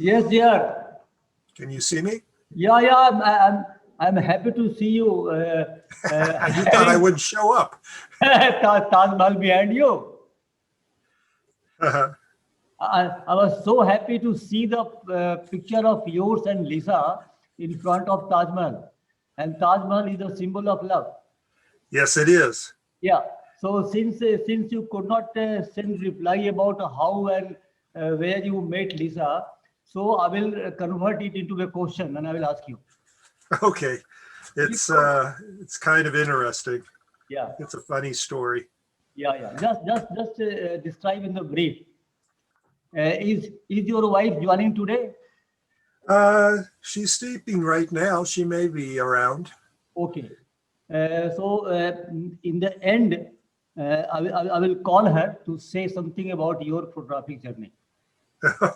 Yes, dear. Can you see me? Yeah, I'm happy to see you. You thought I wouldn't show up. Taj Mahal behind you. Uh-huh. I was so happy to see the picture of yours and Lisa in front of Taj Mahal. And Taj Mahal is a symbol of love. Yes, it is. Yeah. So since you could not send reply about how and where you met Lisa, so I will convert it into a question and I will ask you. Okay. It's kind of interesting. Yeah. It's a funny story. Yeah. Just describe in the brief. Is your wife joining today? She's sleeping right now. She may be around. Okay. So in the end, I will call her to say something about your photographic journey.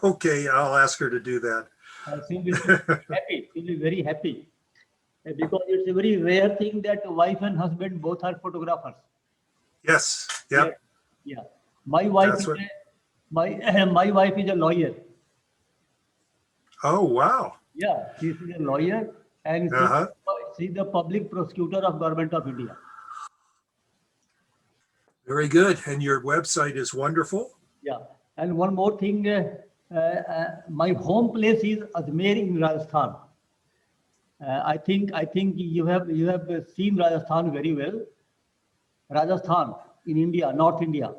Okay, I'll ask her to do that. She will be happy. She will be very happy because it's a very rare thing that wife and husband both are photographers. Yes. Yep. Yeah. My wife That's is what- my wife is a lawyer. Oh, wow. Yeah, she's a lawyer and Uh-huh. she's the public prosecutor of Government of India. Very good. And your website is wonderful. Yeah, and one more thing, my home place is Ajmer in Rajasthan. I think you have seen Rajasthan very well. Rajasthan in India, North India.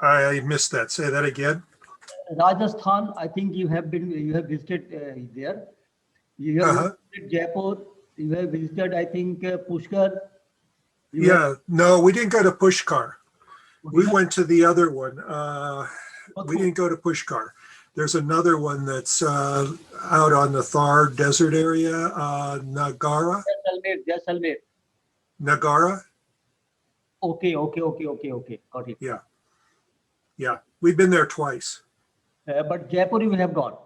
I missed that. Say that again. Rajasthan, I think you have visited there. You have visited Jaipur. You have visited, I think, Pushkar. Yeah. No, we didn't go to Pushkar. We went to the other one. We didn't go to Pushkar. There's another one that's out on the Thar desert area, Nagara. Jaisalmer. Nagara. Okay. Got it. Yeah. We've been there twice. But Jaipur you have gone.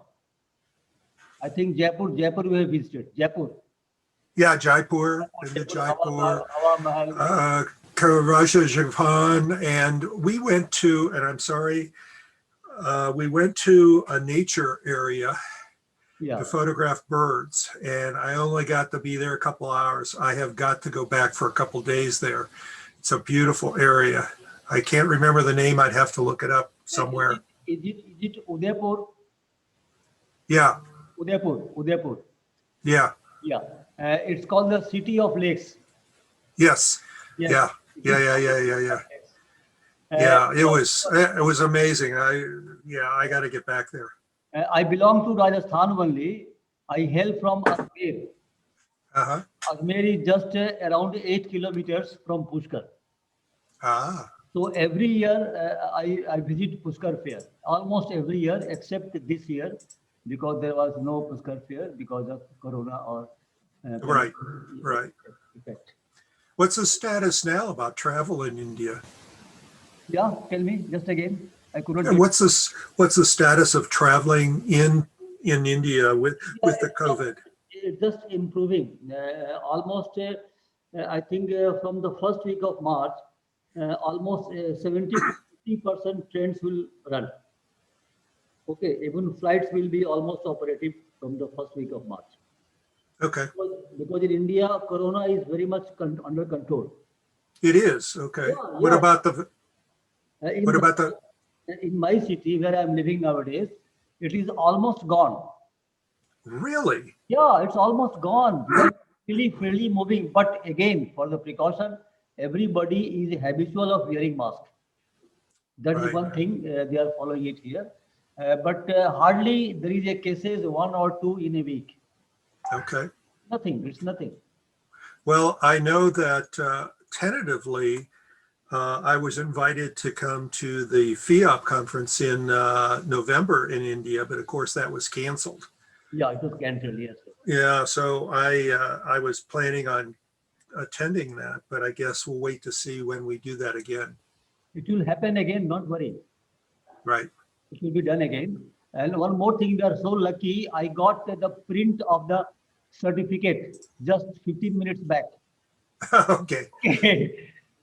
I think Jaipur you have visited. Jaipur. Yeah, Jaipur, and the Jaipur, Hawa Mahal. Karaja Japan, and we went to, and I'm sorry, we went to a nature area to photograph birds, and I only got to be there a couple hours. I have got to go back for a couple days there. It's a beautiful area. I can't remember the name. I'd have to look it up somewhere. Is it Udaipur? Yeah. Udaipur. Yeah. Yeah. It's called the City of Lakes. Yes. Yeah. Yeah. It was amazing. I got to get back there. I belong to Rajasthan only. I hail from Ajmer. Uh-huh. Ajmer is just around 8 kilometers from Pushkar. Ah. So every year I visit Pushkar fair, almost every year except this year because there was no Pushkar fair because of Corona or Right. effect. What's the status now about travel in India? Yeah, tell me just again. I couldn't. And what's the status of traveling in India with the COVID? It's just improving. Almost, I think from the first week of March, almost 70-50% trains will run. Okay, even flights will be almost operative from the first week of March. Okay. Because in India, Corona is very much under control. It is. Okay. Yeah. What about the? In my city where I'm living nowadays, it is almost gone. Really? Yeah, it's almost gone. Freely moving. But again, for the precaution, everybody is habitual of wearing mask. That is one thing they are following it here. But hardly there is a cases 1 or 2 in a week. Okay. Nothing. It's nothing. Well, I know that tentatively, I was invited to come to the FIAP conference in November in India, but of course that was canceled. Yeah, it was cancelled. Yes. Yeah, so I was planning on attending that, but I guess we'll wait to see when we do that again. It will happen again. Don't worry. Right. It will be done again. And one more thing, we are so lucky. I got the print of the certificate just 15 minutes back. Okay.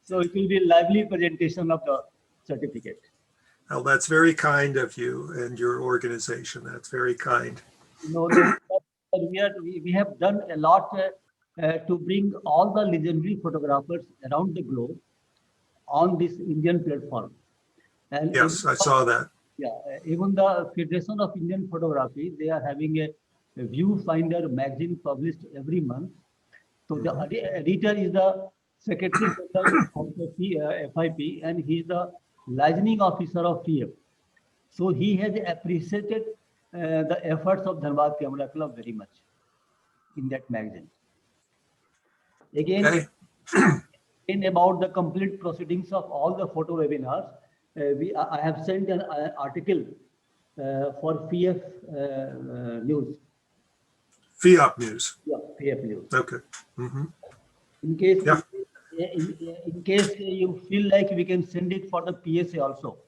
So it will be a lively presentation of the certificate. Well, that's very kind of you and your organization. That's very kind. We have done a lot to bring all the legendary photographers around the globe on this Indian platform. And yes, I saw that. Yeah, even the Federation of Indian Photography, they are having a viewfinder magazine published every month. So the editor is the Secretary General of the FIP, and he is the licensing officer of TF. So he has appreciated the efforts of Dhanbad Camera Club very much in that magazine. Again, in about the complete proceedings of all the photo webinars, I have sent an article for PF News. FIAP News. Yeah, PF News. Okay. In case you feel like we can send it for the PSA also.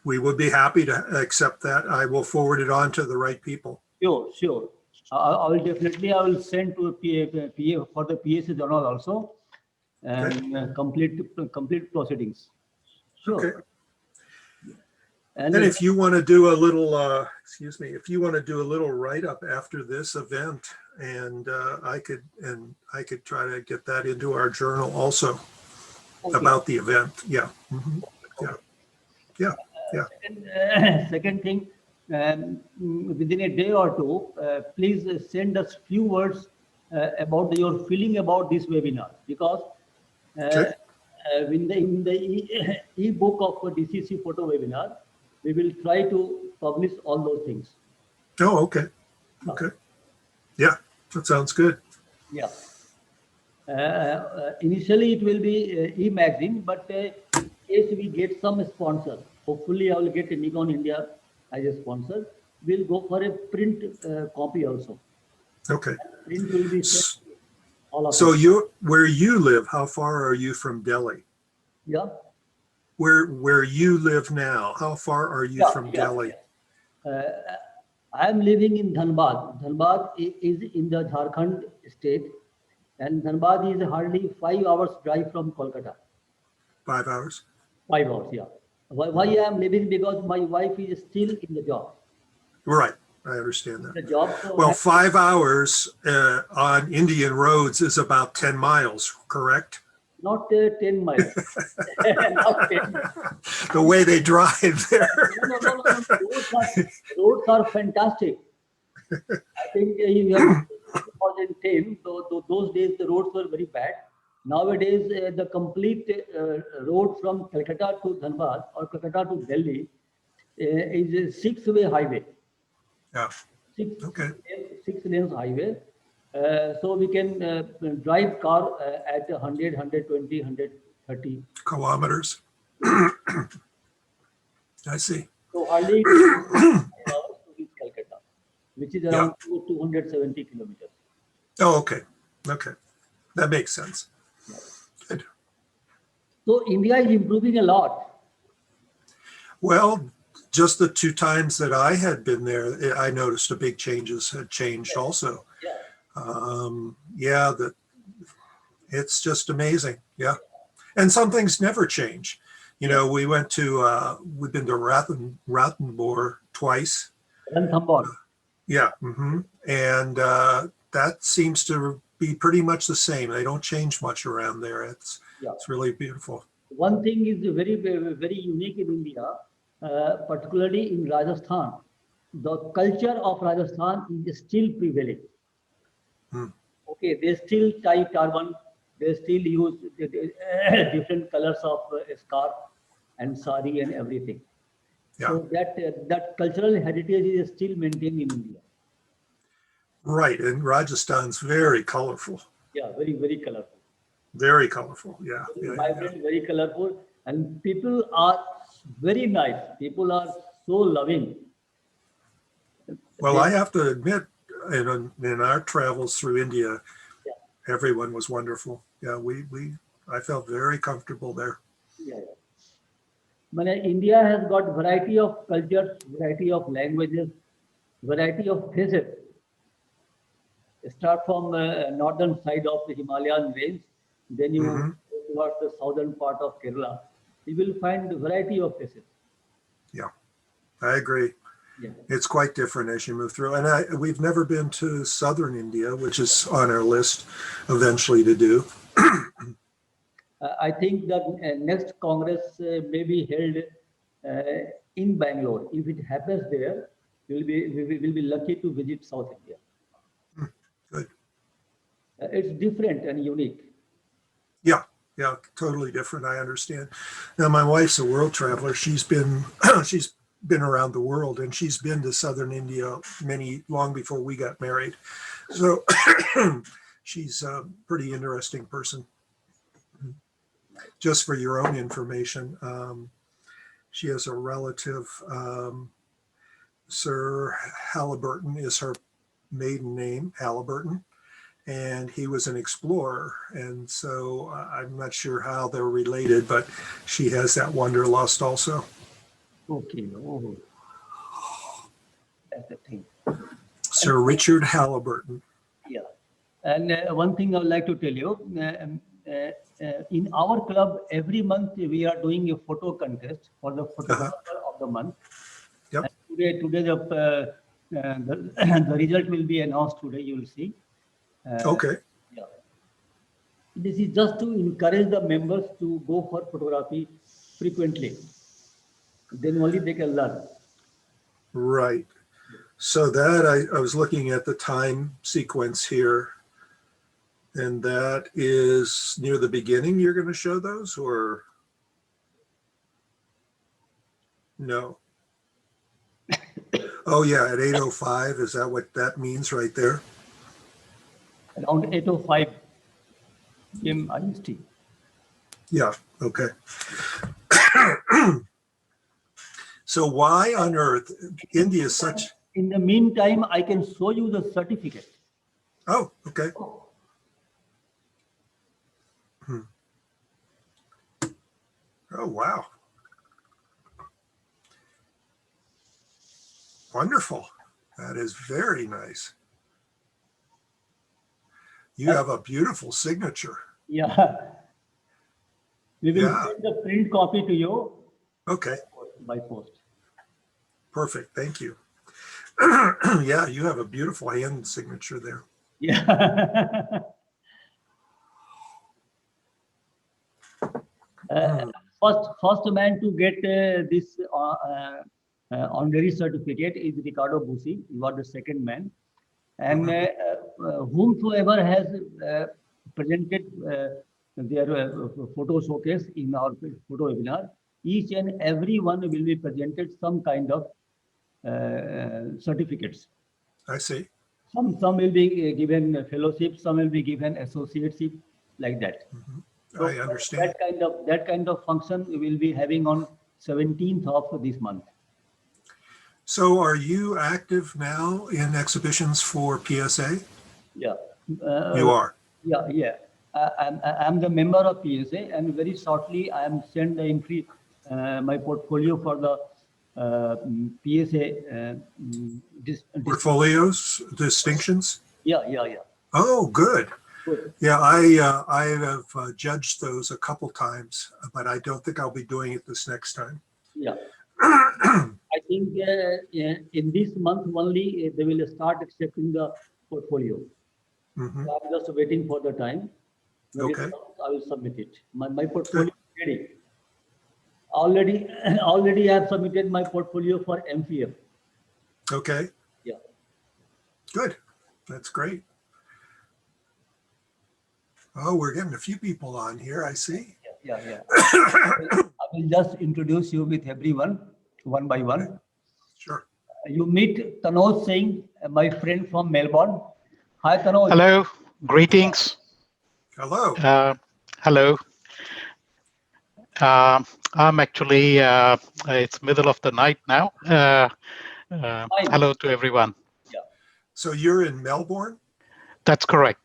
We would be happy to accept that. I will forward it on to the right people. Sure. I will send to PA for the PSA journal also, and complete proceedings. Sure. Okay. And if you want to do a little, if you want to do a little write-up after this event, and I could try to get that into our journal also about the event. Yeah. Yeah. Second thing, within a day or two, please send us few words about your feeling about this webinar, because in the e-book of DCC photo webinar, we will try to publish all those things. Oh, okay. Okay. Yeah, that sounds good. Yeah. Initially, it will be e-magazine, but if we get some sponsor, hopefully I will get a Nikon India as a sponsor, we'll go for a print copy also. Okay. Print will be all of so where you live, how far are you from Delhi? Yeah. Where you live now, how far are you from Delhi? I am living in Dhanbad. Dhanbad is in the Jharkhand state, and Dhanbad is hardly 5 hours drive from Kolkata. 5 hours? 5 hours, yeah. Why I am living? Because my wife is still in the job. Right, I understand that. The job. Well, 5 hours on Indian roads is about 10 miles, correct? Not 10 miles. Not 10. The way they drive there. No. Roads are fantastic. I think you have 2010, those days the roads were very bad. Nowadays, the complete road from Calcutta to Dhanbad or Calcutta to Delhi is a 6-way highway. Yeah. Six lanes highway. So we can drive car at 100, 120, 130 kilometers. I see. So hardly 2 hours to reach Calcutta, which is around 270 kilometers. Oh, okay. Okay. That makes sense. Yeah. Good. So India is improving a lot. Well, just the 2 times that I had been there, I noticed a big changes had changed also. Yeah. It's just amazing. Yeah. And some things never change. You know, we've been to Ranthambore twice. Ranthambore. Yeah. And that seems to be pretty much the same. They don't change much around there. It's really beautiful. One thing is very, very unique in India, particularly in Rajasthan. The culture of Rajasthan is still prevailing. Okay, they still tie turban, they still use different colors of scarf and sari and everything. Yeah. So that cultural heritage is still maintained in India. Right, and Rajasthan's very colorful. Yeah, very, very colorful. Very colorful, yeah. Vibrant, very colorful, and people are very nice. People are so loving. Well, I have to admit, in our travels through India, everyone was wonderful. Yeah, I felt very comfortable there. Yeah. India has got variety of cultures, variety of languages, variety of faces. Start from northern side of the Himalayan range, then you go towards the southern part of Kerala. you will find a variety of places. Yeah, I agree. Yeah. It's quite different as you move through. And we've never been to southern India, which is on our list eventually to do. I think that next Congress may be held in Bangalore. If it happens there, we will be lucky to visit South India. Good. It's different and unique. Yeah, totally different. I understand. Now, my wife's a world traveler. She's been she's been around the world, and she's been to southern India long before we got married. So she's a pretty interesting person. Just for your own information, she has a relative, Sir Halliburton is her maiden name, Halliburton. And he was an explorer. And so I'm not sure how they're related, but she has that wanderlust also. Okay. Oh, that's the thing. Sir Richard Halliburton. Yeah. And one thing I would like to tell you, in our club, every month we are doing a photo contest for the photographer of the month. Yep. And today the result will be announced today, you will see. Okay. Yeah. This is just to encourage the members to go for photography frequently. Then only they can learn. Right. So that I was looking at the time sequence here, and that is near the beginning. You're going to show those, or no? Oh yeah, at 8:05. Is that what that means right there? Around 8:05 p.m. IST. Yeah, okay. So why on earth India is such... In the meantime, I can show you the certificate. Oh, okay. Oh, wow. Wonderful. That is very nice. You have a beautiful signature. Yeah. We will send the print copy to you. Okay. By post. Perfect. Thank you. Yeah, you have a beautiful hand signature there. Yeah. First man to get this honorary certificate is Ricardo Busi. He was the second man. And whomsoever has presented their photo showcase in our photo webinar, each and every one will be presented some kind of certificates. I see. Some will be given fellowship, some will be given associateship, like that. Mm-hmm. So I understand. that kind of function we will be having on 17th of this month. So are you active now in exhibitions for PSA? Yeah. You are? Yeah. I'm the member of PSA, and very shortly I am send the entry my portfolio for the PSA portfolios, distinctions? Yeah. Oh, good. Good. Yeah, I have judged those a couple times, but I don't think I'll be doing it this next time. Yeah. I think in this month only they will start accepting the portfolio. Mm-hmm. So I'm just waiting for the time. When okay. it comes, I will submit it. My portfolio is ready. Already I have submitted my portfolio for MPF. Okay. Yeah. Good. That's great. Oh, we're getting a few people on here, I see. Yeah. I will just introduce you with everyone, one by one. Okay. Sure. You meet Tanoj Singh, my friend from Melbourne. Hi, Tanoj. Hello. Greetings. Hello. Hello. I'm actually, it's middle of the night now. Hello to everyone. Yeah. So you're in Melbourne? That's correct.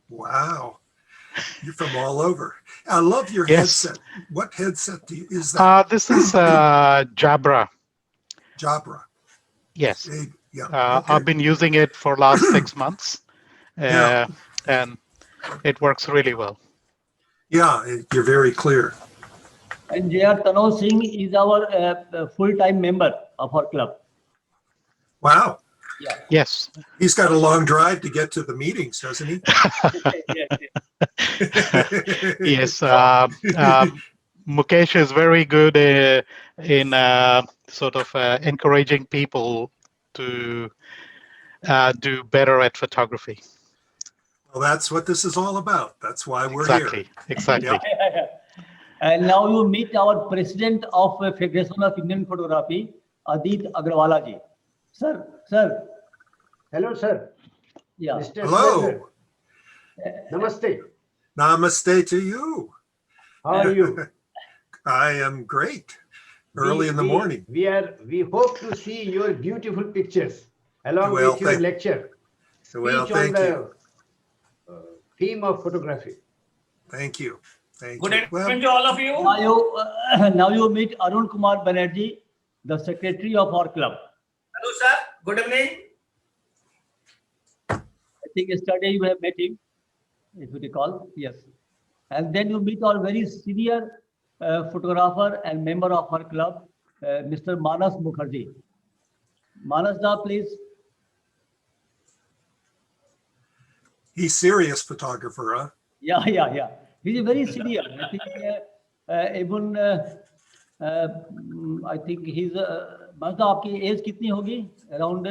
Wow. You're from all over. I love your headset. What headset is that? This is Jabra. Jabra. Yes. Yeah. Okay. I've been using it for last 6 months. And it works really well. Yeah, you're very clear. And J.R. Tanoj Singh is our full-time member of our club. Wow. Yeah. Yes. He's got a long drive to get to the meetings, doesn't he? Yes. Mukesh is very good in sort of encouraging people to do better at photography. Well, that's what this is all about. That's why we're Exactly. here. Exactly. Yep. And now you meet our president of Federation of Indian Photography, Adit Agrawala ji. Sir. Hello, sir. Yeah. Mr. Hello. Schnelzer. Namaste. Namaste to you. How are you? I am great. Early in the morning. We hope to see your beautiful pictures along Well, with your lecture. Well, Speech thank on you. the theme of photography. Thank you. Thank Good you. evening to all of you. Now you meet Arun Kumar Banerjee, the secretary of our club. Hello, sir. Good evening. I think yesterday you have met him, if you recall. Yes. And then you meet our very senior photographer and member of our club, Mr. Manas Mukherjee. Manas da, please. He's serious photographer, huh? Yeah. He's very senior. I think even I think he's Manas da, आपकी as कितनी होगी? Around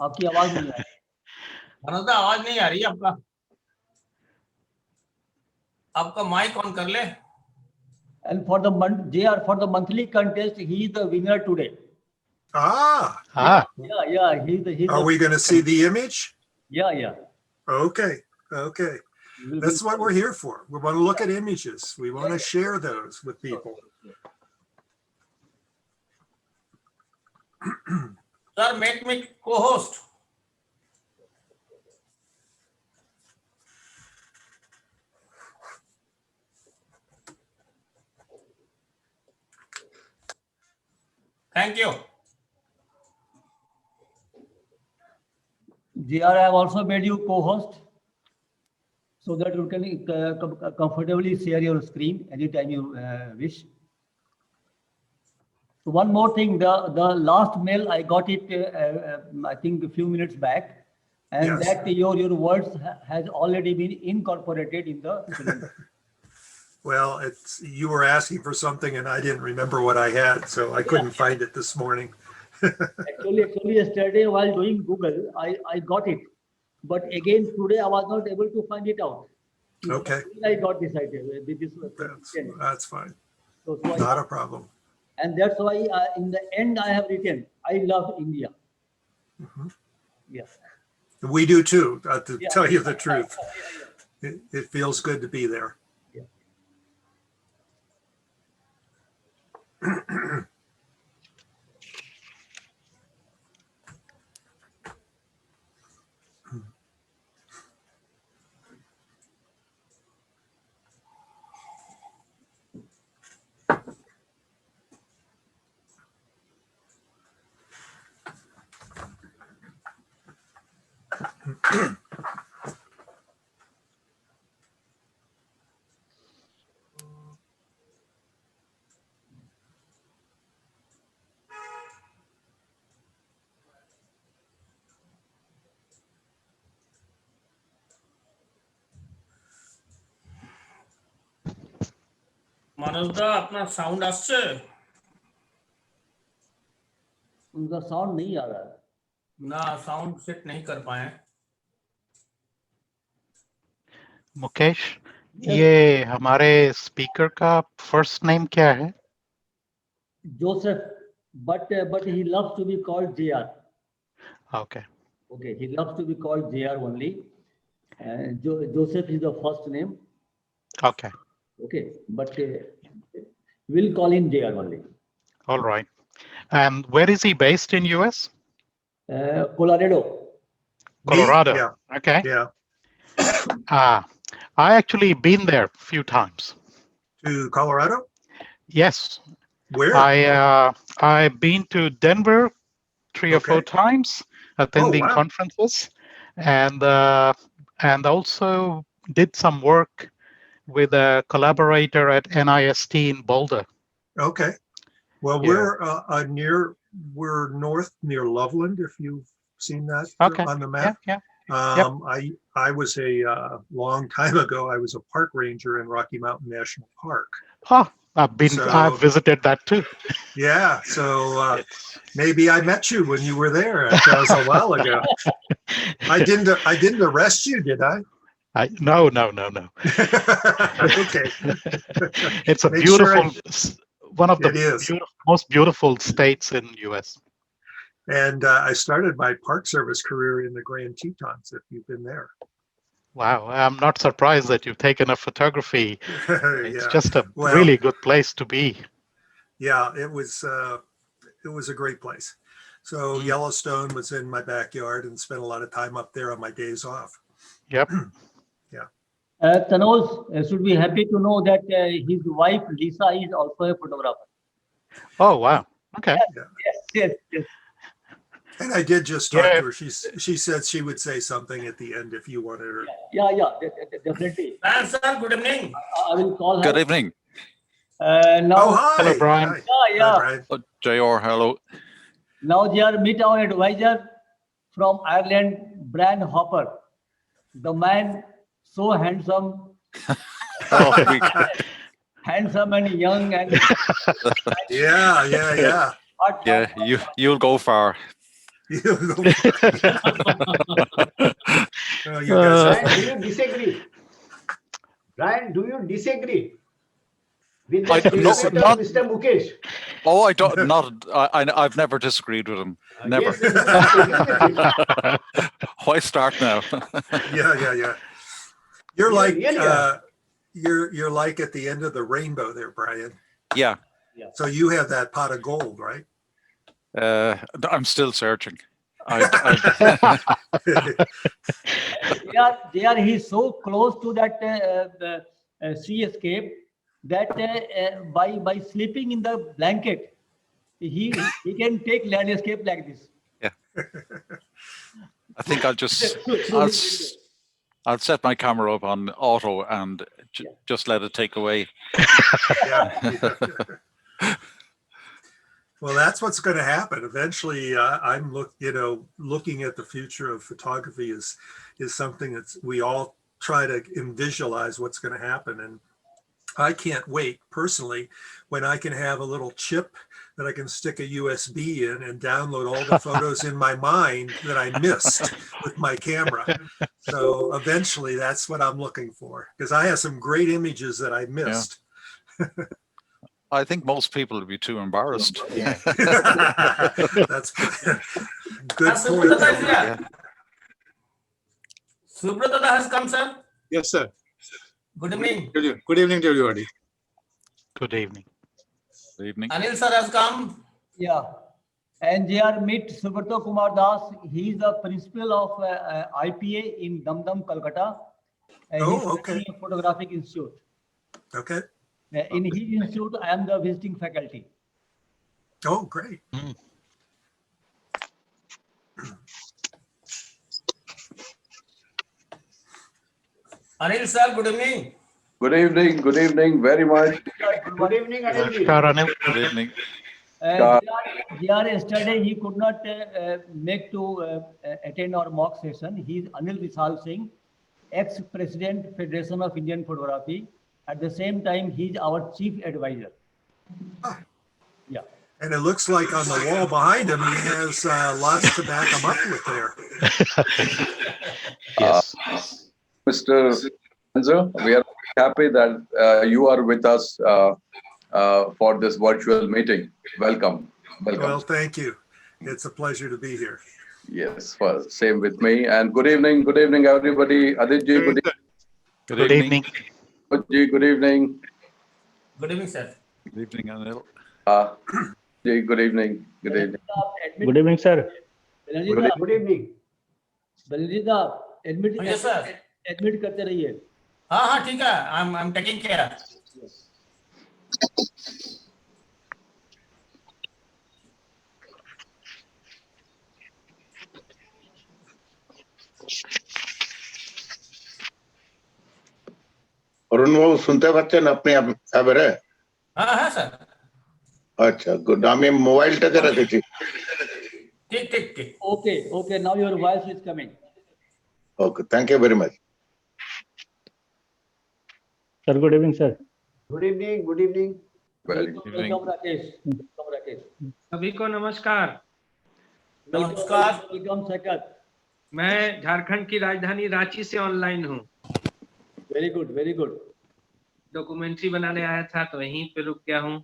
आपकी आवाज नहीं आ रही। मनोज दा आवाज नहीं आ रही आपका। आपका माइक ऑन कर ले। And for the month, JR, for the monthly contest, he is the winner today. Ah. Yeah. Are we going to see the image? Yeah. Okay. That's what we're here for. We want to look at images. We want to share those with people. Sir, make me co-host. Thank you. JR, I have also made you co-host so that you can comfortably share your screen anytime you wish. So one more thing, the last mail, I got it, I think a few minutes back, and Yes. that your words has already been incorporated in the cylinder. Well, you were asking for something and I didn't remember what I had, so I couldn't find it this morning. Actually, yesterday while doing Google, I got it. But again, today I was not able to find it out. Okay. I got this idea. That's fine. So Not a problem. And that's why in the end I have written, I love India. Mm-hmm. Yes. We do too, to tell you the truth. It feels good to be there. Manoj दा अपना sound আসছে उनका sound नहीं आ रहा है ना sound set नहीं कर पाए मुकेश ये हमारे स्पीकर का फर्स्ट नेम क्या है Joseph, but he loves to be called JR. Okay, he loves to be called JR only. Joseph is the first name. Okay, but we'll call him JR only. All right. And where is he based in US? Colorado. Yeah. Okay. Yeah. I actually been there a few times. To Colorado? Yes. Where? I've been to Denver 3 or 4 times, attending conferences, and also did some work with a collaborator at NIST in Boulder. Okay. Well, Yeah. we're north near Loveland, if you've seen that Okay. on the Yeah, map. yeah. Yep. I was a long time ago, I was a park ranger in Rocky Mountain National Park. Oh, So- I've visited that too. Yeah, so It's, maybe I met you when you were there. That was a while ago. I didn't arrest you, did I? no. Okay. It's a Make sure beautiful, one of the It is. most beautiful states in US. And I started my Park Service career in the Grand Tetons, if you've been there. Wow, I'm not surprised that you've taken up photography. It's Yeah. just a Well, really good place to be. Yeah, it was a great place. So Yellowstone was in my backyard and spent a lot of time up there on my days off. Yep. Tanos should be happy to know that his wife Lisa is also a photographer. Oh, wow. Okay. Yes. And I did just talk to her. She said she would say something at the end if you wanted her. Yeah, definitely. Sir, good evening. I will call her. Good evening. Now, Oh, hi. Hello, Brian. Hi. yeah. Hi, Brian. Oh, JR, hello. Now they are meet our advisor from Ireland, Brian Hopper. The man so handsome, handsome and young and Yeah. hot. Yeah, you'll go far. Oh, you guys Brian, do you disagree? Brian, do you disagree with the I don't know, statement of not- Mr. Mukesh? Oh, I don't. Not. I've never disagreed with him. Never. Yes, you must agree with it. Why start now? Yeah. You're Yeah, like yeah. you're like at the end of the rainbow there, Brian. Yeah. So you have that pot of gold, right? I'm still searching. He's so close to that seascape that by sleeping in the blanket, he can take landscape like this. I think I'll set my camera up on auto and just let it take away. Yeah. Well, that's what's going to happen. Eventually, I'm looking at the future of photography is something that we all try to visualize what's going to happen. And I can't wait personally when I can have a little chip that I can stick a USB in and download all the photos in my mind that I missed with my camera. So eventually that's what I'm looking for, because I have some great images that I missed. I think most people would be too embarrassed. Yeah. That's good point. Yeah. Subrata has come, sir. Yes, sir. Good evening. Good evening to everybody. Good evening. Good evening. Anil sir has come. Yeah. And they are meet Subrata Kumar Das. He is the principal of IPA in Damdam, Calcutta. He's okay. a photographic institute. Okay. In his institute, I am the visiting faculty. Oh, great. Anil sir, good evening. Good evening very much. Good evening, Anil. Namaskar, Anil. Good evening. Yesterday he could not make to attend our mock session. He is Anil Vishal Singh, ex-president Federation of Indian Photography. At the same time, he is our chief advisor. Yeah. And it looks like on the wall behind him, he has lots to back him up with there. Yes. Mr. Schnelzer, we are happy that you are with us for this virtual meeting. Welcome. Well, thank you. It's a pleasure to be here. Yes, well, same with me. And good evening, everybody. Aditji, good evening. Good evening. Ji, good evening. Good evening, sir. Good evening, Anil. Ji, good evening. Good evening. Good evening, sir. Good evening. बलजीदा admit Yes, sir. Admit करते रहिए. हाँ, ठीक है. I'm taking care. Varun बाबू सुनते पाচ্ছেন আপনি এবারে? হ্যাঁ হ্যাঁ স্যার। আচ্ছা গুড, আমি মোবাইলটাকে রেখেছি। ঠিক ঠিক ঠিক। Okay, now your voice is coming. Okay, thank you very much. Sir, good evening, sir. Good evening. Good evening. Welcome Rakesh. सभी को नमस्कार। नमस्कार। Welcome Sakat. मैं झारखंड की राजधानी रांची से ऑनलाइन हूँ। Very good, very good. Documentary बनाने आया था तो यहीं पे रुक गया हूँ।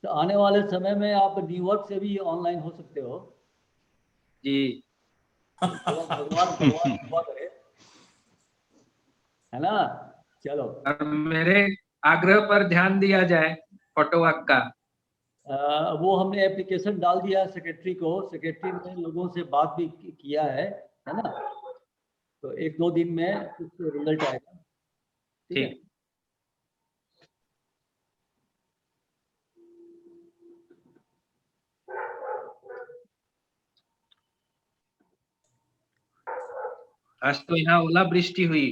तो आने वाले समय में आप न्यूयॉर्क से भी ऑनलाइन हो सकते हो जी। भगवान दुआ करे, है ना? चलो। और मेरे आग्रह पर ध्यान दिया जाए फोटोवॉक का। वो हमने एप्लीकेशन डाल दिया है सेक्रेटरी को, सेक्रेटरी ने लोगों से बात भी किया है ना? तो 1-2 दिन में कुछ रिजल्ट आएगा। ठीक है। आज तो यहाँ ओलावृष्टि हुई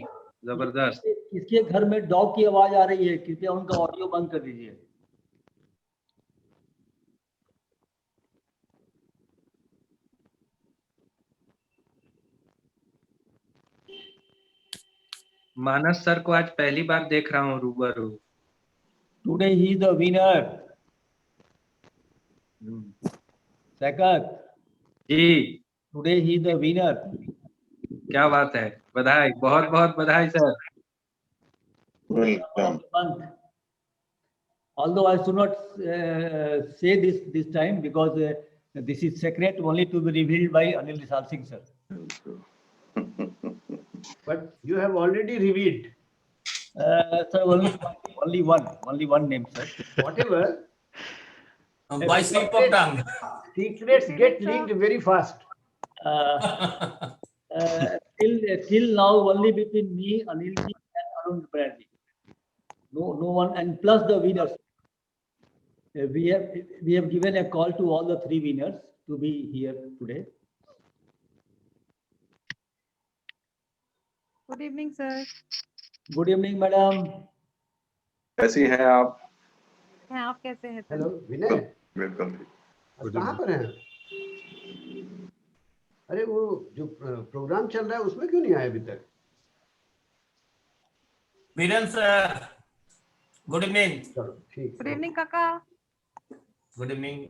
जबरदस्त। किसके घर में डॉग की आवाज आ रही है? कृपया उनका ऑडियो बंद कर दीजिए। मानस सर को आज पहली बार देख रहा हूँ रूबरू। Today he is the winner. Second जी, today he is the winner. क्या बात है, बधाई, बहुत बहुत बधाई sir. Welcome. Although I should not say this time because this is secret only to be revealed by Anil Risal Singh sir. But you have already revealed. Sir, only one name, sir. Whatever. By slip of tongue. Secrets get leaked very fast. Till now, only between me, Anil ji, and Arun Brandi. No one, and plus the winners. We have given a call to all the 3 winners to be here today. Good evening, sir. Good evening, madam. कैसी हैं आप? आप कैसे हैं? Hello, विनय। Welcome. कहाँ पर हैं? अरे वो जो प्रोग्राम चल रहा है उसमें क्यों नहीं आए अभी तक? Virendra sir, good evening. चलो ठीक। Good evening, काका। Good evening.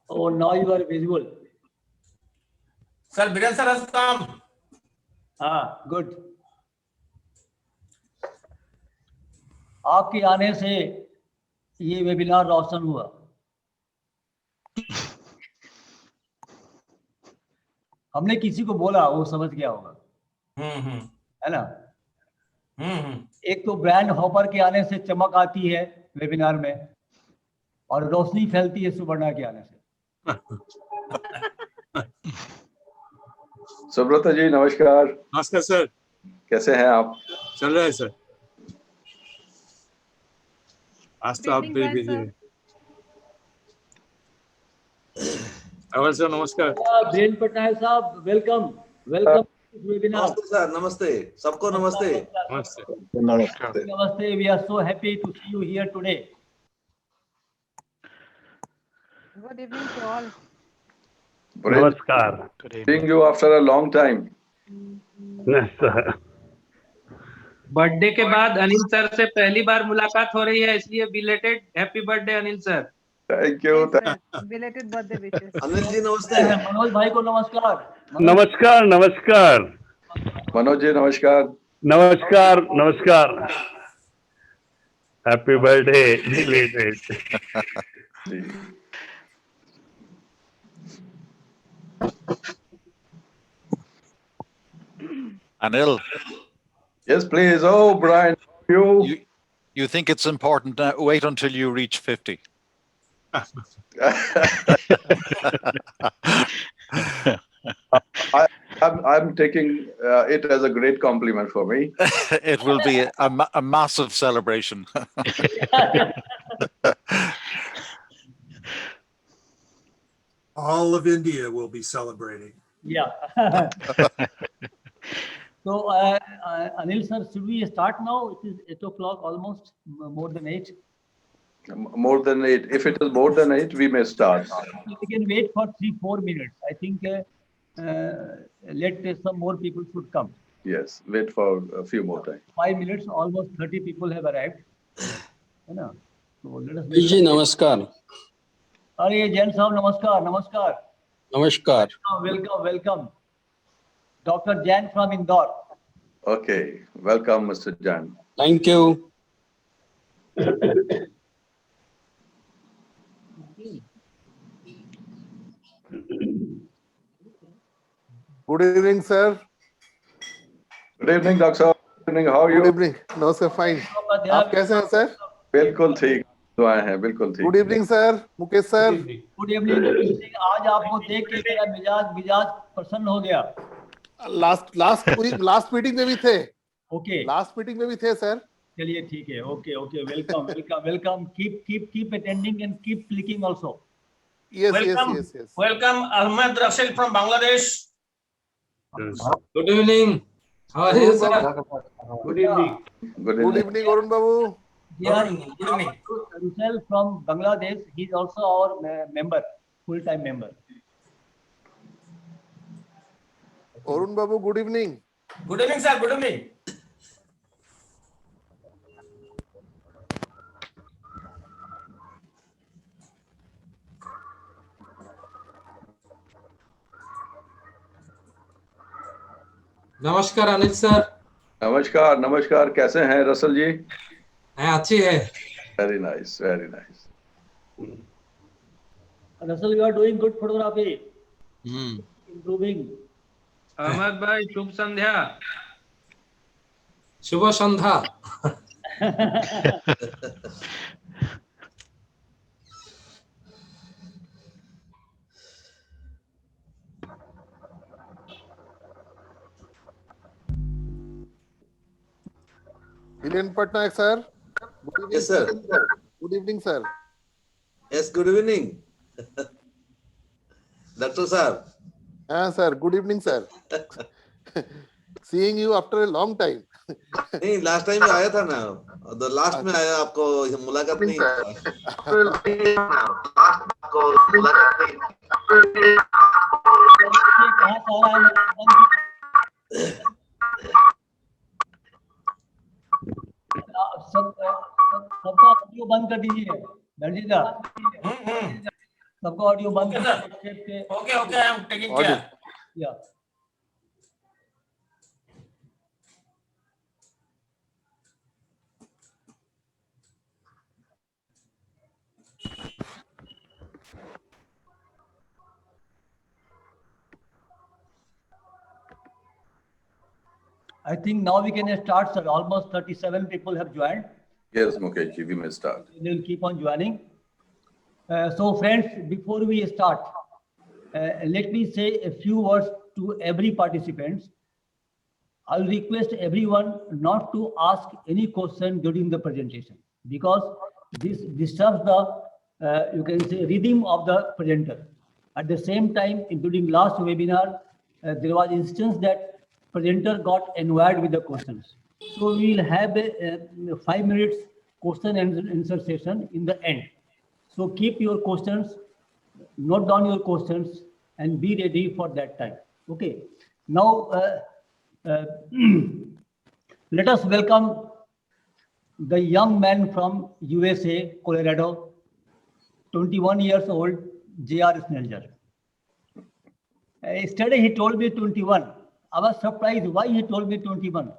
Oh, now you are visible. Sir, Virendra sir has come. Good. आपके आने से ये वेबिनार रोशन हुआ। हमने किसी को बोला, वो समझ गया होगा। है ना? एक तो ब्रांड हॉपर के आने से चमक आती है वेबिनार में और रोशनी फैलती है सुवर्णा के आने से। सुब्रता जी नमस्कार। नमस्कार सर। कैसे हैं आप? चल रहा है सर। आज तो आप भी बिजी हैं। अवर सर नमस्कार। ब्रेन पटनायक साहब वेलकम वेबिनार। नमस्ते सर, नमस्ते सबको, नमस्ते नमस्ते। नमस्ते। We are so happy to see you here today. Good evening to all. नमस्कार। Seeing you after a long time. Birthday के बाद अनिल सर से पहली बार मुलाकात हो रही है, इसलिए belated happy birthday Anil sir. Thank you. Belated birthday wishes. Anil ji नमस्ते। मनोज भाई को नमस्कार। नमस्कार नमस्कार। मनोज जी नमस्कार। नमस्कार नमस्कार। Happy birthday belated. Anil. Yes, please. Oh, Brian, You think it's important? Wait until you reach 50. I'm taking it as a great compliment for me. It will be a massive celebration. All of India will be celebrating. Yeah. So, Anil sir, should we start now? It is 8 o'clock, almost more than 8. More than 8. If it is more than 8, we may start. We can wait for 3-4 minutes. I think let some more people should come. Yes, wait for a few more time. 5 minutes, almost 30 people have arrived. So let us. जी नमस्कार. अरे जैन साहब नमस्कार नमस्कार. नमस्कार. Welcome, welcome. Dr. Jain from Indore. Okay, welcome, Mr. Jan. Thank you. Good evening, sir. Good evening, Doctor. Good evening. How are you? Good evening. No, sir. Fine. आप कैसे हैं, sir? बिल्कुल ठीक. दुआएं हैं, बिल्कुल ठीक. Good evening, sir. Mukesh, sir. Good evening. आज आपको देख के मेरा मिजाज प्रसन्न हो गया. Last meeting में भी थे. Okay. Last meeting में भी थे, sir. चलिए ठीक है. Okay. Welcome. Keep attending and keep clicking also. Yes. Welcome, Ahmed Rashid from Bangladesh. Good evening. How are you, sir? Good evening. Good evening, Arun Babu. Good evening. Himself from Bangladesh. He is also our member, full-time member. Arun Babu, good evening. Good evening, sir. Good evening. नमस्कार Anil sir. नमस्कार. कैसे हैं Russell जी? अच्छी है. Very nice. Russell, you are doing good photography. Improving. Ahmad भाई शुभ संध्या. शुभ संध्या. Hiren Patnaik, sir. Good evening, Yes, sir. Good evening, sir. Yes, good evening. Doctor sir. Sir. Good evening, sir. Seeing you after a long time. नहीं, last time में आया था ना. The last में आया आपको मुलाकात नहीं. सबका ऑडियो बंद कर दीजिए दर्जीदा. सबका ऑडियो बंद कर. Okay, I am taking care. Yeah. I think now we can start, sir. Almost 37 people have joined. Yes, Mukesh ji, we may start. They will keep on joining. So friends, before we start, let me say a few words to every participant. I'll request everyone not to ask any question during the presentation because this disturbs the, you can say, rhythm of the presenter. At the same time, during last webinar, there was instance that presenter got annoyed with the questions. So we will have a 5 minutes question and answer session in the end. So keep your questions, note down your questions and be ready for that time. Okay. Now, let us welcome the young man from USA, Colorado, 21 years old, J.R. Schnelzer. Yesterday he told me 21. I was surprised why he told me 21.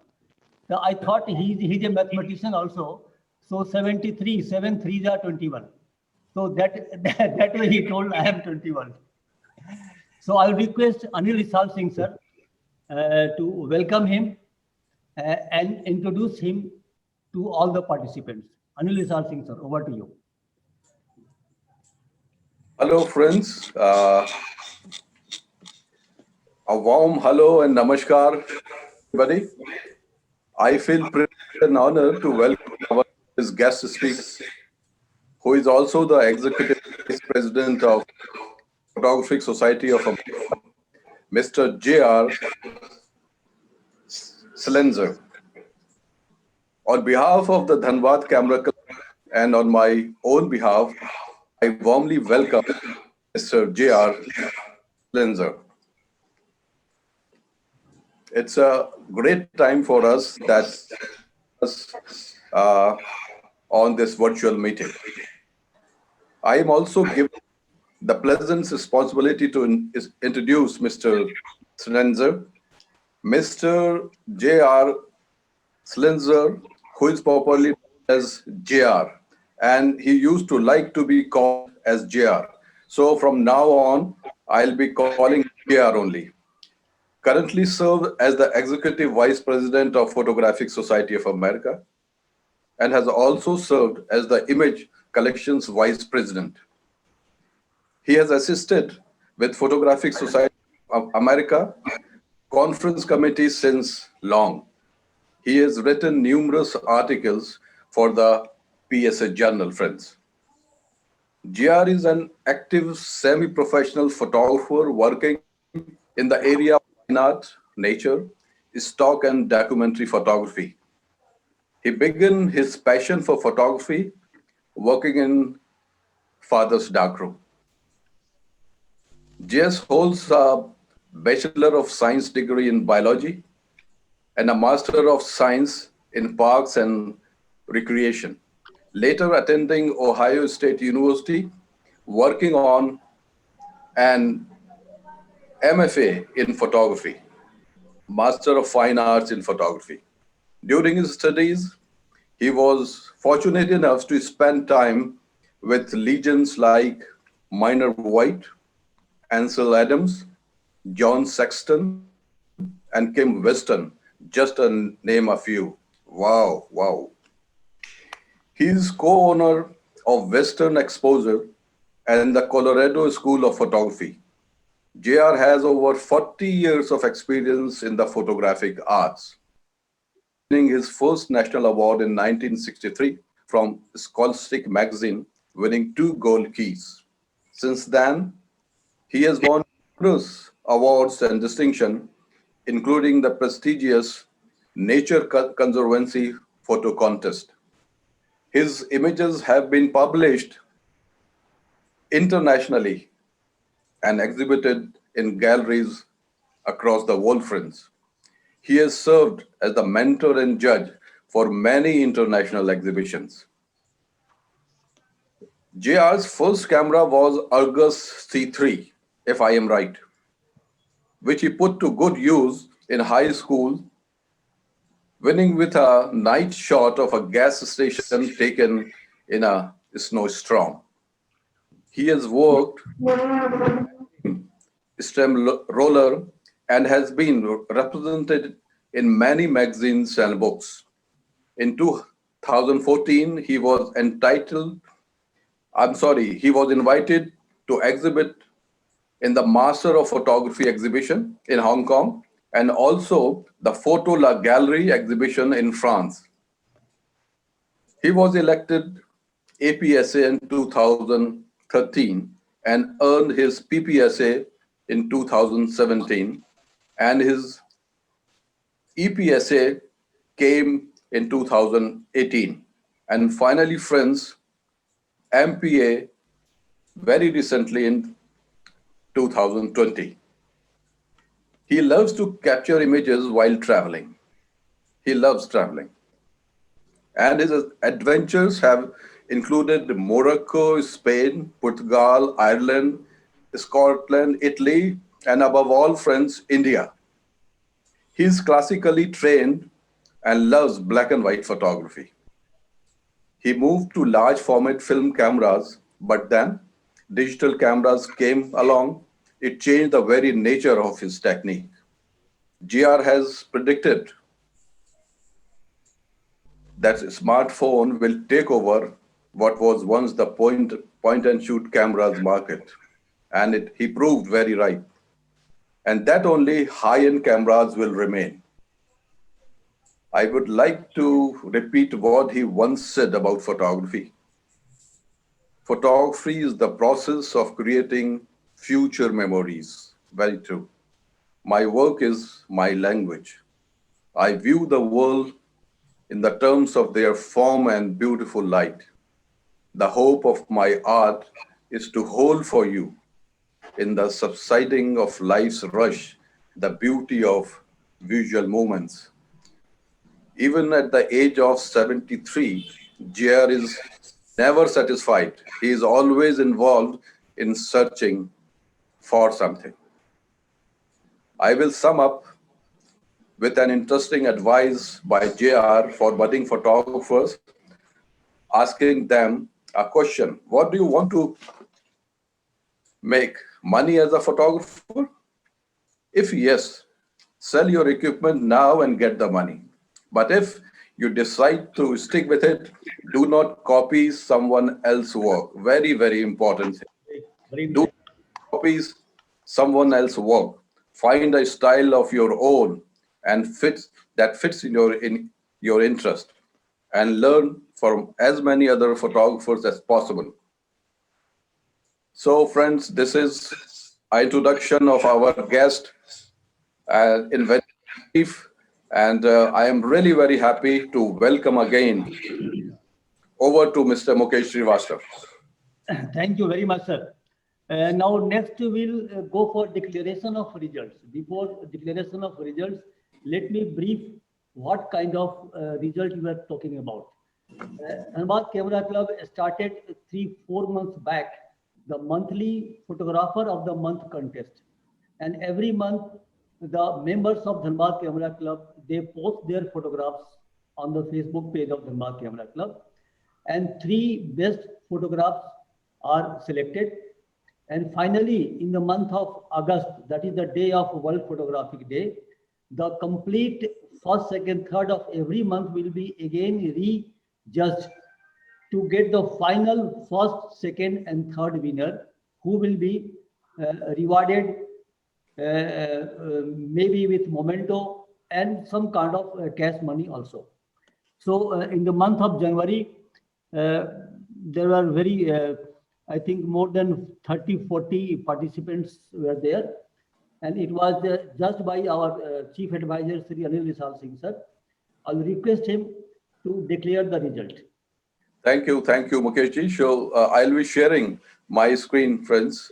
So I thought he's a mathematician also. So 73, 7 3s are 21. So that way he told I am 21. So I'll request Anil Risal Singh sir to welcome him and introduce him to all the participants. Anil Risal Singh sir, over to you. Hello friends. A warm hello and namaskar, everybody. I feel privileged and honored to welcome our guest speaker, who is also the Executive Vice President of Photographic Society of America, Mr. J.R. Schnelzer. On behalf of the Dhanbad Camera Club and on my own behalf, I warmly welcome Mr. J.R. Schnelzer. It's a great time for us on this virtual meeting. I am also given the pleasant responsibility to introduce Mr. Schnelzer. Mr. J.R. Schnelzer, who is popularly known as JR, and he used to like to be called as JR. So from now on, I'll be calling JR only. Currently served as the Executive Vice President of Photographic Society of America, and has also served as the Image Collections Vice President. He has assisted with Photographic Society of America conference committee since long. He has written numerous articles for the PSA journal, friends. JR is an active semi-professional photographer working in the area of fine art, nature, stock and documentary photography. He began his passion for photography working in father's darkroom. JS holds a Bachelor of Science degree in biology and a Master of Science in Parks and Recreation, later attending Ohio State University, working on an MFA in photography, Master of Fine Arts in Photography. During his studies, he was fortunate enough to spend time with legends like Minor White, Ansel Adams, John Sexton, and Kim Weston, just to name a few. Wow, wow. He is co-owner of Western Exposure and the Colorado School of Photography. JR has over 40 years of experience in the photographic arts, winning his first national award in 1963 from Scholastic magazine, winning 2 gold keys. Since then, he has won numerous awards and distinction, including the prestigious Nature Conservancy Photo Contest. His images have been published internationally and exhibited in galleries across the world, friends. He has served as the mentor and judge for many international exhibitions. JR's first camera was Argus C3, if I am right, which he put to good use in high school, winning with a night shot of a gas station taken in a snowstorm. He has worked stem roller and has been represented in many magazines and books. In 2014, he was invited to exhibit in the Master of Photography exhibition in Hong Kong and also the Photo La Galerie exhibition in France. He was elected APSA in 2013 and earned his PPSA in 2017, and his EPSA came in 2018. And finally, friends, MPA very recently in 2020. He loves to capture images while traveling. He loves traveling. And his adventures have included Morocco, Spain, Portugal, Ireland, Scotland, Italy, and above all, friends, India. He is classically trained and loves black and white photography. He moved to large format film cameras, but then digital cameras came along. It changed the very nature of his technique. JR has predicted that smartphone will take over what was once the point and shoot cameras market. And he proved very right. And that only high-end cameras will remain. I would like to repeat what he once said about photography. Photography is the process of creating future memories. Very true. My work is my language. I view the world in the terms of their form and beautiful light. The hope of my art is to hold for you in the subsiding of life's rush, the beauty of visual moments. Even at the age of 73, JR is never satisfied. He is always involved in searching for something. I will sum up with an interesting advice by JR for budding photographers, asking them a question. What do you want to make? Money as a photographer? If yes, sell your equipment now and get the money. But if you decide to stick with it, do not copy someone else's work. Very, very important thing. Do not copy someone else's work. Find a style of your own and fits in your interest, and learn from as many other photographers as possible. So friends, this is an introduction of our guest in very brief, and I am really very happy to welcome again over to Mr. Mukesh Srivastava. Thank you very much, sir. Now next we'll go for declaration of results. Before declaration of results, let me brief what kind of result you are talking about. Dhanbad Camera Club started 3-4 months back the monthly photographer of the month contest, and every month the members of Dhanbad Camera Club, they post their photographs on the Facebook page of Dhanbad Camera Club, and 3 best photographs are selected. And finally, in the month of August, that is the day of World Photographic Day, the complete first, second, third of every month will be again re-judged to get the final first, second, and third winner, who will be rewarded maybe with memento and some kind of cash money also. So in the month of January, there were very, I think more than 30-40 participants were there. And it was judged by our Chief Advisor, Sri Anil Vishal Singh sir. I'll request him to declare the result. Thank you, Mukesh ji. So I'll be sharing my screen, friends.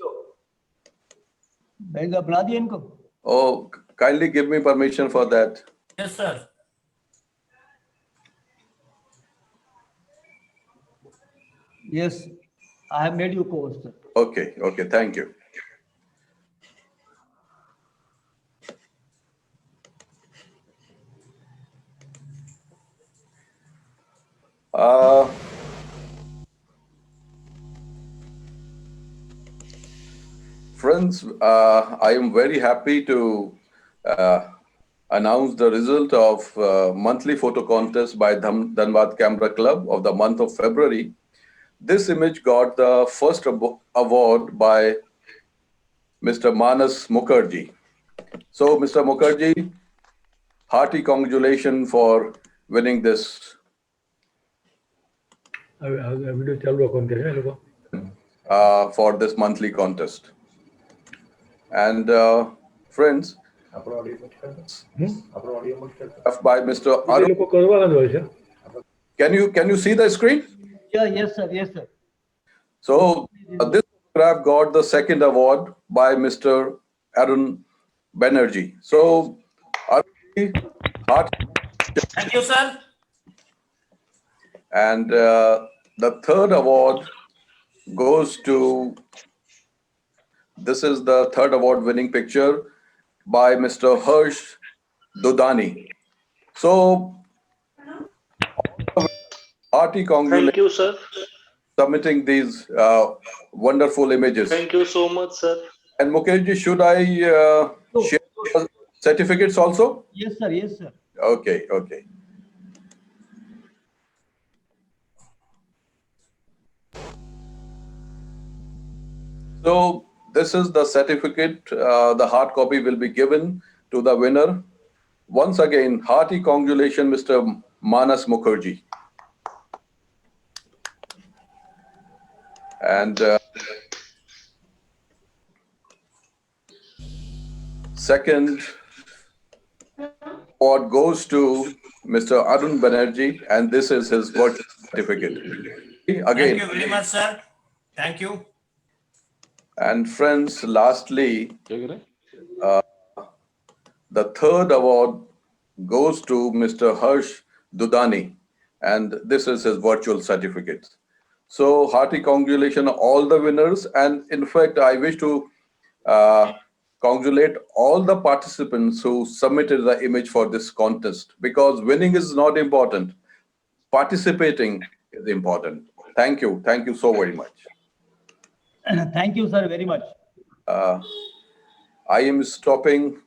Oh, kindly give me permission for that. Yes, sir. Yes, I have made you co-host. Okay, thank you. Friends, I am very happy to announce the result of monthly photo contest by Dhanbad Camera Club of the month of February. This image got the first award by Mr. Manas Mukherjee. So, Mr. Mukherjee, hearty congratulations for winning this. For this monthly contest. And friends, by Mr. Arun. Can you see the screen? Yeah, yes, sir. So this photograph got the second award by Mr. Arun Banerjee. So, Arun, Thank you, sir. And the third award goes to, this is the third award winning picture by Mr. Harsh Dodani. So, hearty congratulations. Thank you, sir. Submitting these wonderful images. Thank you so much, sir. And Mukesh, should I share certificates also? Yes, sir. Okay. So this is the certificate. The hard copy will be given to the winner. Once again, hearty congratulations, Mr. Manas Mukherjee. And second award goes to Mr. Arun Banerjee, and this is his virtual certificate. Thank Again, you very much, sir. Thank you. and friends, lastly, the third award goes to Mr. Harsh Dudani, and this is his virtual certificate. So hearty congratulations all the winners, and in fact, I wish to congratulate all the participants who submitted the image for this contest, because winning is not important, participating is important. Thank you so very much. Thank you, sir, very much. I am stopping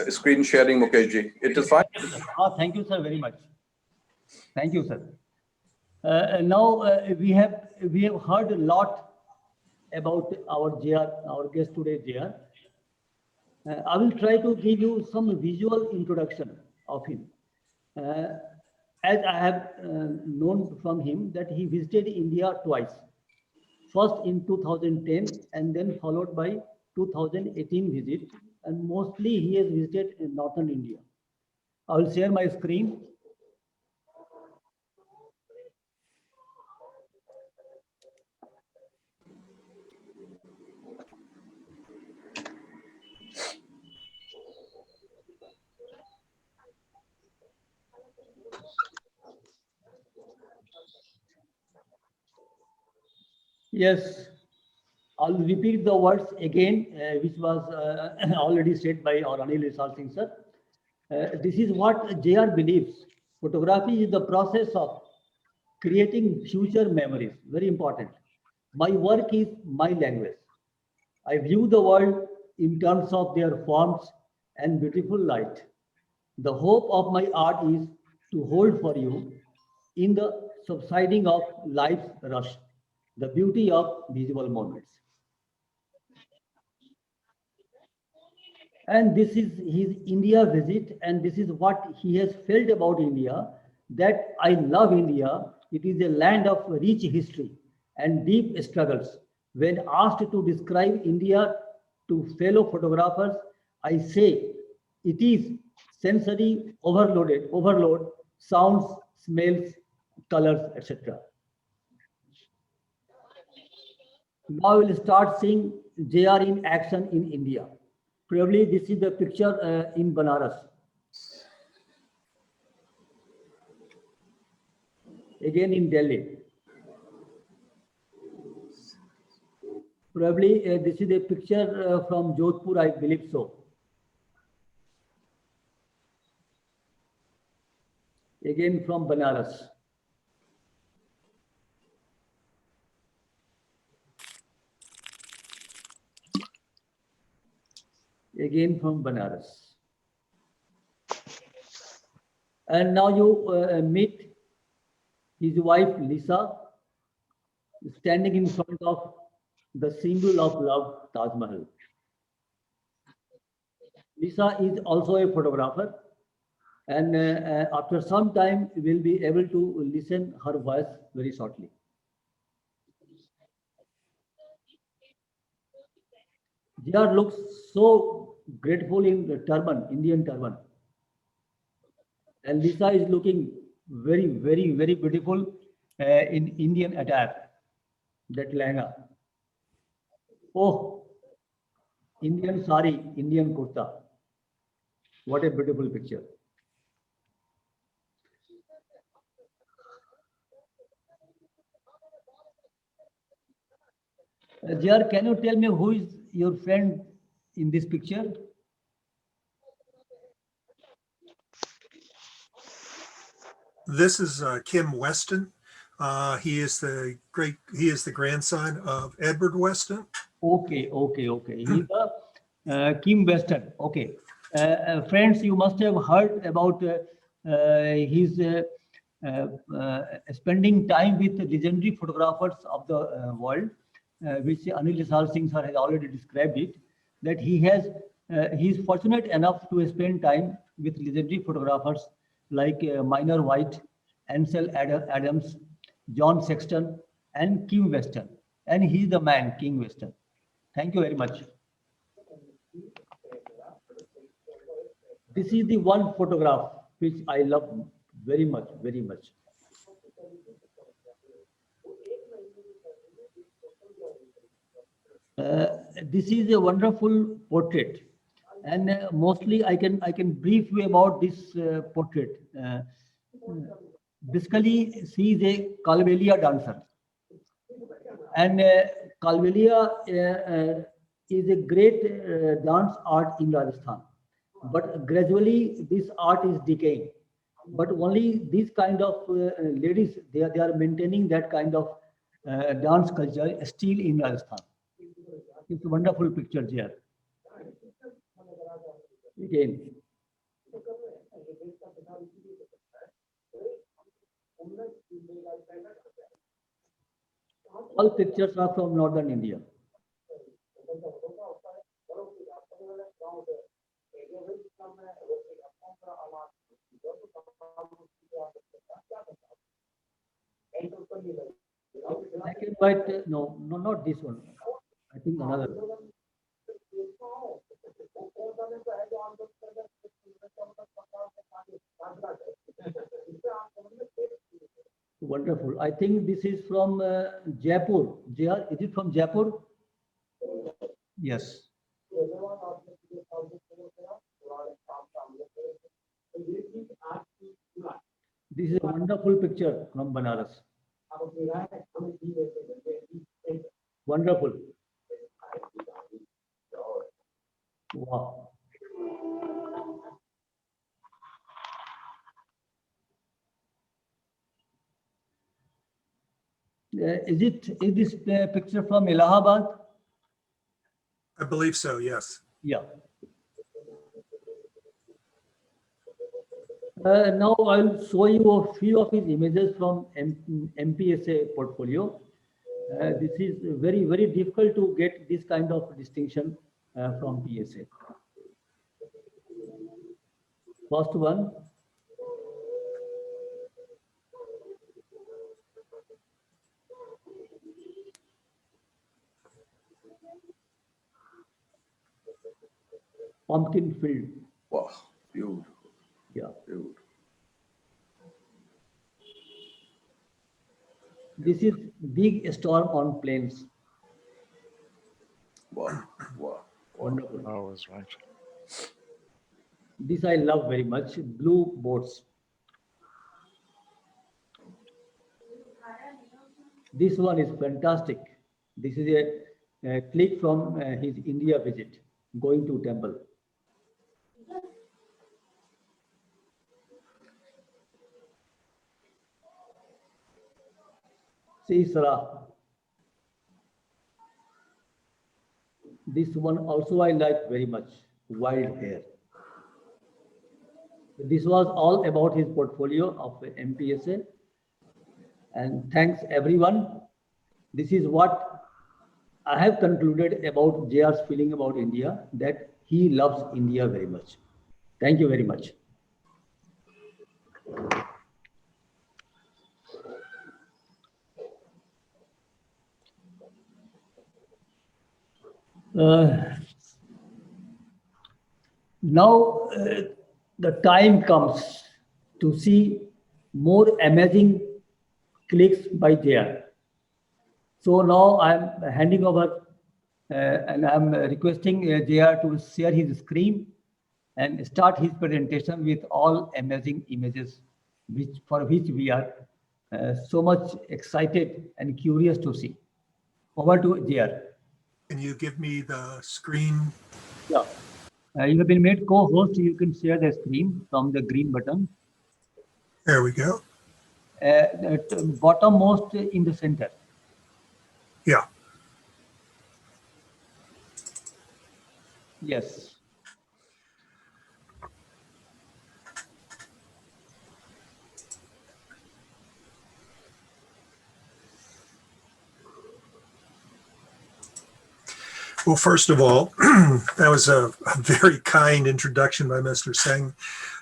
screen sharing, Mukesh ji. It is fine. Thank you, sir, very much. Thank you, sir. Now we have heard a lot about our JR, our guest today, JR. I will try to give you some visual introduction of him. As I have known from him that he visited India twice. First in 2010 and then followed by 2018 visit, and mostly he has visited in northern India. I will share my screen. Yes, I'll repeat the words again, which was already said by our Anil Risal Singh sir. This is what JR believes. Photography is the process of creating future memories. Very important. My work is my language. I view the world in terms of their forms and beautiful light. The hope of my art is to hold for you in the subsiding of life's rush, the beauty of visible moments. And this is his India visit, and this is what he has felt about India, that I love India. It is a land of rich history and deep struggles. When asked to describe India to fellow photographers, I say it is sensory overload, sounds, smells, colors, etc. Now we'll start seeing JR in action in India. Probably this is the picture in Banaras. Again in Delhi. Probably this is a picture from Jodhpur, I believe so. Again from Banaras. Again from Banaras. And now you meet his wife Lisa standing in front of the symbol of love, Taj Mahal. Lisa is also a photographer, and after some time we'll be able to listen her voice very shortly. JR looks so grateful in the turban, Indian turban. And Lisa is looking very, very, very beautiful in Indian attire, that lehenga. Oh, Indian sari, Indian kurta. What a beautiful picture. JR, can you tell me who is your friend in this picture? This is Kim Weston. He is the grandson of Edward Weston. Okay. He's Kim Weston. Okay. Friends, you must have heard about his spending time with legendary photographers of the world, which Anil Risal Singh sir has already described it, that he is fortunate enough to spend time with legendary photographers like Minor White, Ansel Adams, John Sexton, and Kim Weston. And he's the man, King Weston. Thank you very much. This is the one photograph which I love very much, very much. This is a wonderful portrait, and mostly I can brief you about this portrait. Basically, she is a Kalvelia dancer, and Kalvelia is a great dance art in Rajasthan. But gradually, this art is decaying. But only these kind of ladies, they are maintaining that kind of dance culture still in Rajasthan. It's a wonderful picture here. Again. All pictures are from northern India. Black and white, no, not this one. I think another. Wonderful. I think this is from Jaipur. JR, is it from Jaipur? Yes. This is a wonderful picture from Banaras. Wonderful. Wow. Is this picture from Allahabad? I believe so, yes. Yeah. Now I'll show you a few of his images from MPSA portfolio. This is very, very difficult to get this kind of distinction from PSA. First one. Pumpkin field. Wow, beautiful. Yeah. Beautiful. This is big storm on plains. Wow, wow. Wonderful. I was right. This I love very much. Blue boats. This one is fantastic. This is a clip from his India visit, going to temple. See, Sarah. This one also I like very much. Wild hair. This was all about his portfolio of MPSA. And thanks everyone. This is what I have concluded about JR's feeling about India, that he loves India very much. Thank you very much. Now the time comes to see more amazing clicks by JR. So now I'm handing over and I'm requesting JR to share his screen and start his presentation with all amazing images for which we are so much excited and curious to see. Over to JR. Can you give me the screen? Yeah. You have been made co-host. You can share the screen from the green button. There we go. Bottommost in the center. Yeah. Yes. Well, first of all, that was a very kind introduction by Mr. Singh.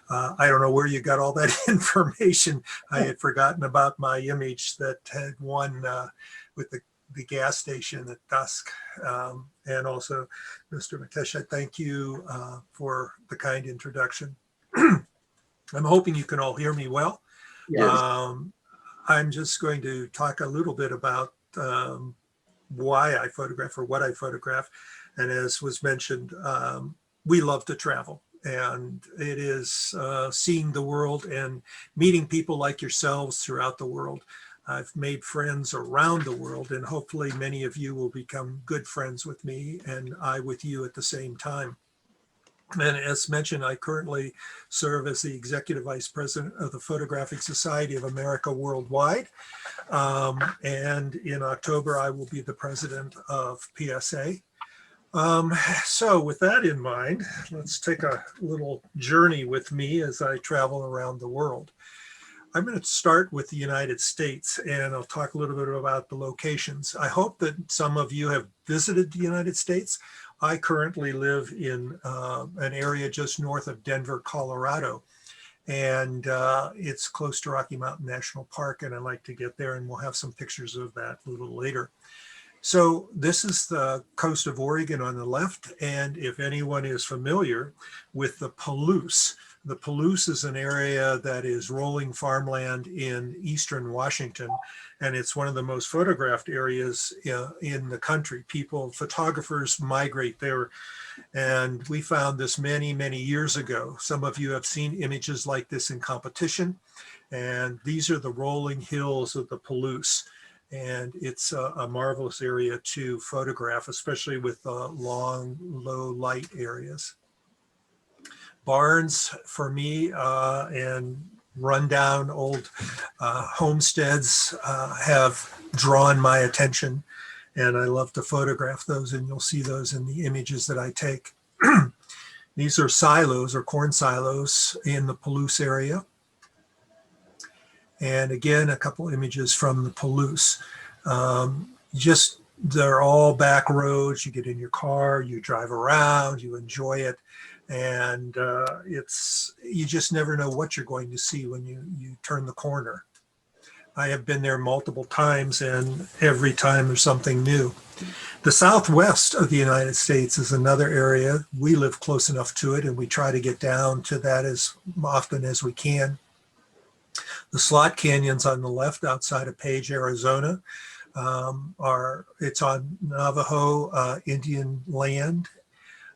I don't know where you got all that information. I had forgotten about my image that had won with the gas station at dusk. And also, Mr. Mukesh, I thank you for the kind introduction. I'm hoping you can all hear me well. Yes. I'm just going to talk a little bit about why I photograph or what I photograph. And as was mentioned, we love to travel, and it is seeing the world and meeting people like yourselves throughout the world. I've made friends around the world, and hopefully many of you will become good friends with me and I with you at the same time. And as mentioned, I currently serve as the Executive Vice President of the Photographic Society of America Worldwide. And in October, I will be the president of PSA. So with that in mind, let's take a little journey with me as I travel around the world. I'm going to start with the United States, and I'll talk a little bit about the locations. I hope that some of you have visited the United States. I currently live in an area just north of Denver, Colorado, and it's close to Rocky Mountain National Park, and I like to get there, and we'll have some pictures of that a little later. So this is the coast of Oregon on the left, and if anyone is familiar with the Palouse is an area that is rolling farmland in eastern Washington, and it's one of the most photographed areas in the country. Photographers migrate there, and we found this many, many years ago. Some of you have seen images like this in competition, and these are the rolling hills of the Palouse. And it's a marvelous area to photograph, especially with long, low light areas. Barns for me and rundown old homesteads have drawn my attention, and I love to photograph those, and you'll see those in the images that I take. These are silos or corn silos in the Palouse area. And again, a couple images from the Palouse. They're all back roads. You get in your car, you drive around, you enjoy it. And you just never know what you're going to see when you turn the corner. I have been there multiple times, and every time there's something new. The southwest of the United States is another area. We live close enough to it, and we try to get down to that as often as we can. The Slot Canyons on the left outside of Page, Arizona, it's on Navajo Indian land.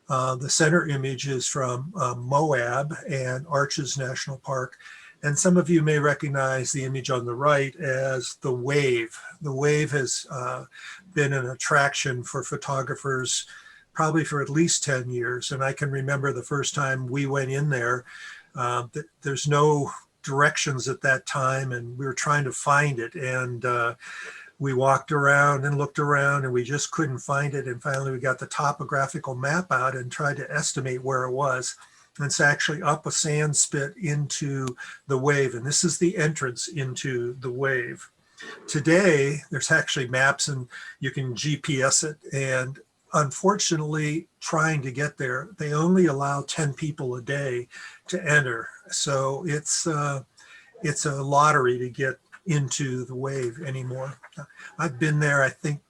The center image is from Moab and Arches National Park. And some of you may recognize the image on the right as the Wave. The Wave has been an attraction for photographers probably for at least 10 years. And I can remember the first time we went in there, there's no directions at that time, and we were trying to find it, and we walked around and looked around, and we just couldn't find it. And finally we got the topographical map out and tried to estimate where it was. And it's actually up a sand spit into the Wave, and this is the entrance into the Wave. Today there's actually maps, and you can GPS it, and unfortunately, trying to get there, they only allow 10 people a day to enter. So it's a lottery to get into the Wave anymore. I've been there, I think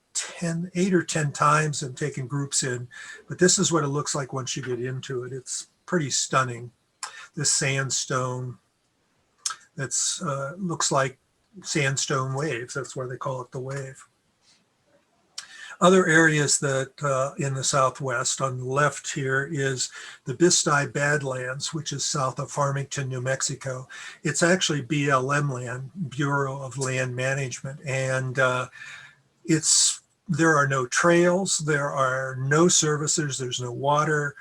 8 or 10 times and taken groups in, but this is what it looks like once you get into it. It's pretty stunning. This sandstone, that's looks like sandstone waves. That's why they call it the Wave. Other areas that in the Southwest, on the left here is the Bisti Badlands, which is south of Farmington, New Mexico. It's actually BLM land, Bureau of Land Management, and there are no trails, there are no services, there's no water.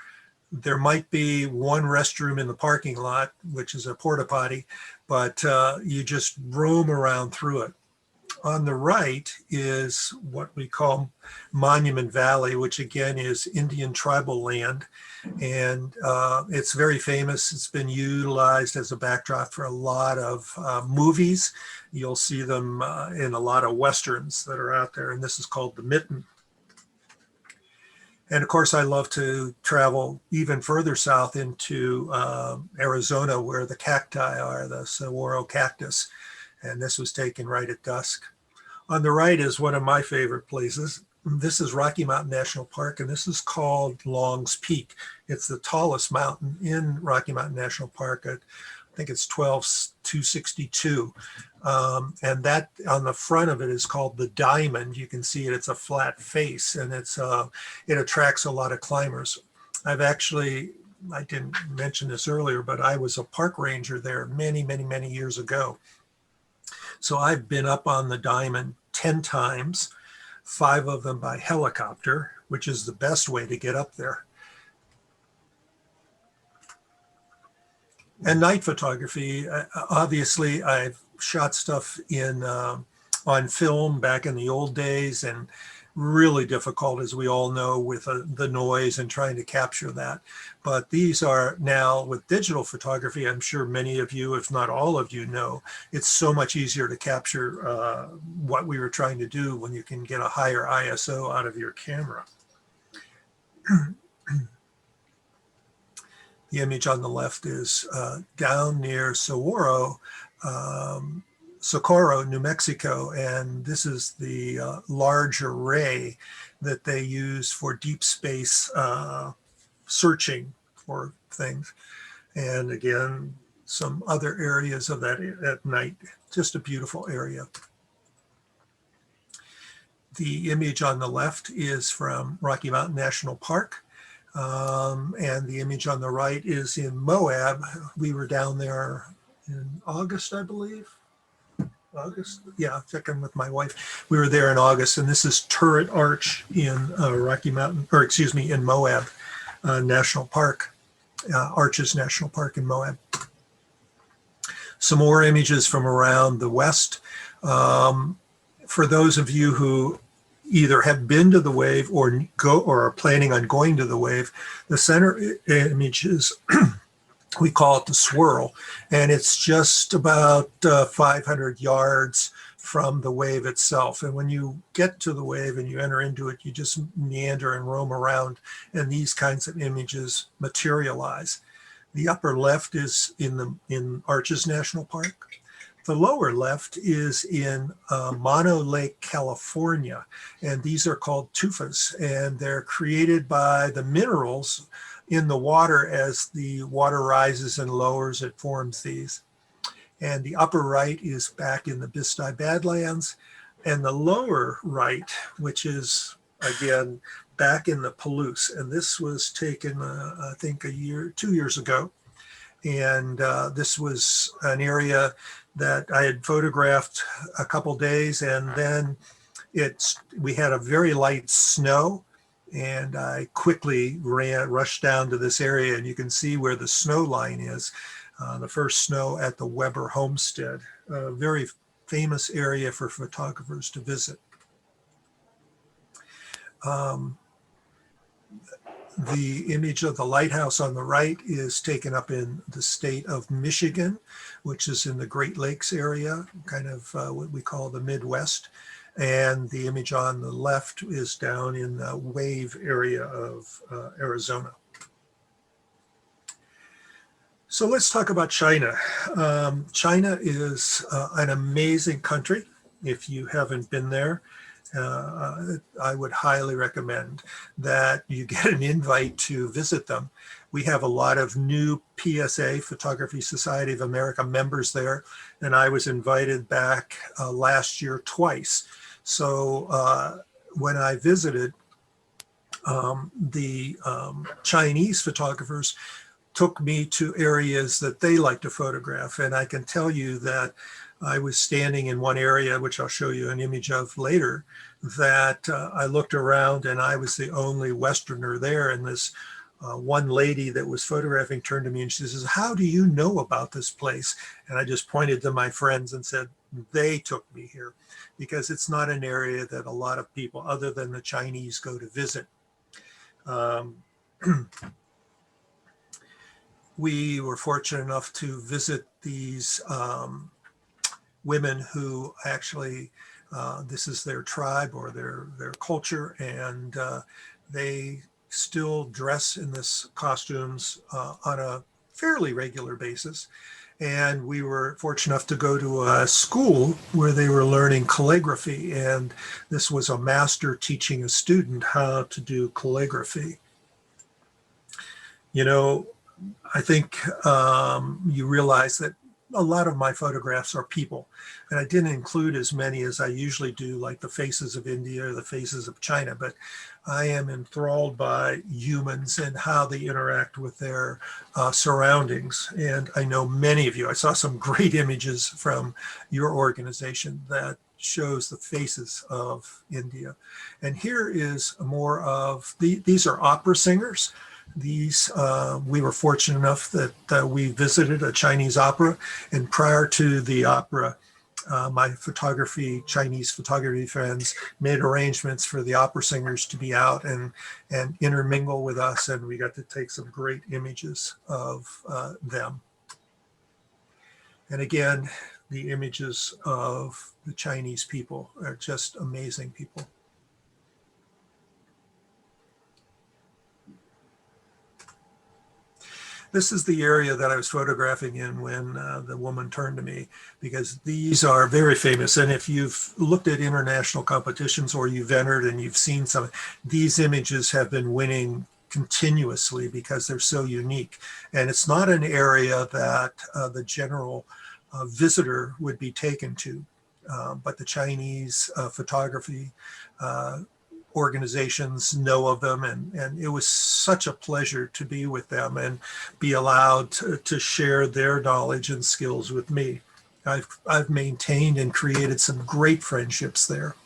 There might be one restroom in the parking lot, which is a porta potty, but you just roam around through it. On the right is what we call Monument Valley, which again is Indian tribal land. And it's very famous. It's been utilized as a backdrop for a lot of movies. You'll see them in a lot of Westerns that are out there. And this is called the Mitten. And of course, I love to travel even further south into Arizona, where the cacti are, the saguaro cactus. And this was taken right at dusk. On the right is one of my favorite places, This is Rocky Mountain National Park, and this is called Long's Peak. It's the tallest mountain in Rocky Mountain National Park. I think it's 12,262. And that on the front of it is called the Diamond. You can see it, it's a flat face, and it attracts a lot of climbers. I didn't mention this earlier, but I was a park ranger there many, many, many years ago. So I've been up on the Diamond 10 times, 5 of them by helicopter, which is the best way to get up there. And night photography, obviously I've shot stuff on film back in the old days, and really difficult, as we all know, with the noise and trying to capture that. But these are now, with digital photography, I'm sure many of you, if not all of you, know it's so much easier to capture what we were trying to do when you can get a higher ISO out of your camera. The image on the left is down near Socorro, New Mexico, and this is the large array that they use for deep space searching for things. And again, some other areas of that at night, just a beautiful area. The image on the left is from Rocky Mountain National Park. And the image on the right is in Moab. We were down there in August, I believe. August, yeah, checking with my wife. We were there in August, and this is Turret Arch in in Moab National Park, Arches National Park in Moab. Some more images from around the West. For those of you who either have been to the wave or are planning on going to the wave, the center image is we call it the swirl, and it's just about 500 yards from the wave itself. And when you get to the wave and you enter into it, you just meander and roam around, and these kinds of images materialize. The upper left is in Arches National Park. The lower left is in Mono Lake, California, and these are called tufas, and they're created by the minerals in the water. As the water rises and lowers, it forms these. And the upper right is back in the Bisti Badlands, and the lower right, which is again back in the Palouse, and this was taken I think 2 years ago. And this was an area that I had photographed a couple days, and then we had a very light snow, and I quickly rushed down to this area, and you can see where the snow line is, the first snow at the Weber Homestead, a very famous area for photographers to visit. The image of the lighthouse on the right is taken up in the state of Michigan, which is in the Great Lakes area, kind of what we call the Midwest. And the image on the left is down in the wave area of Arizona. So let's talk about China. China is an amazing country. If you haven't been there, I would highly recommend that you get an invite to visit them. We have a lot of new PSA, Photography Society of America members there, and I was invited back last year twice. So when I visited, the Chinese photographers took me to areas that they like to photograph, and I can tell you that I was standing in one area, which I'll show you an image of later, that I looked around and I was the only Westerner there. And this one lady that was photographing turned to me and she says, "How do you know about this place?" And I just pointed to my friends and said, "They took me here," because it's not an area that a lot of people other than the Chinese go to visit. We were fortunate enough to visit these women who actually, this is their tribe or their culture, and they still dress in this costumes on a fairly regular basis. And we were fortunate enough to go to a school where they were learning calligraphy. And this was a master teaching a student how to do calligraphy. You know, I think you realize that a lot of my photographs are people. And I didn't include as many as I usually do, like the faces of India or the faces of China, but I am enthralled by humans and how they interact with their surroundings. And I know many of you, I saw some great images from your organization that shows the faces of India. And here is more of, these are opera singers. These, we were fortunate enough that we visited a Chinese opera, and prior to the opera, my Chinese photography friends made arrangements for the opera singers to be out and intermingle with us, and we got to take some great images of them. And again, the images of the Chinese people are just amazing people. This is the area that I was photographing in when the woman turned to me, because these are very famous. And if you've looked at international competitions or you've entered and you've seen some, these images have been winning continuously because they're so unique. And it's not an area that the general visitor would be taken to, but the Chinese photography organizations know of them, and it was such a pleasure to be with them and be allowed to share their knowledge and skills with me. I've maintained and created some great friendships there.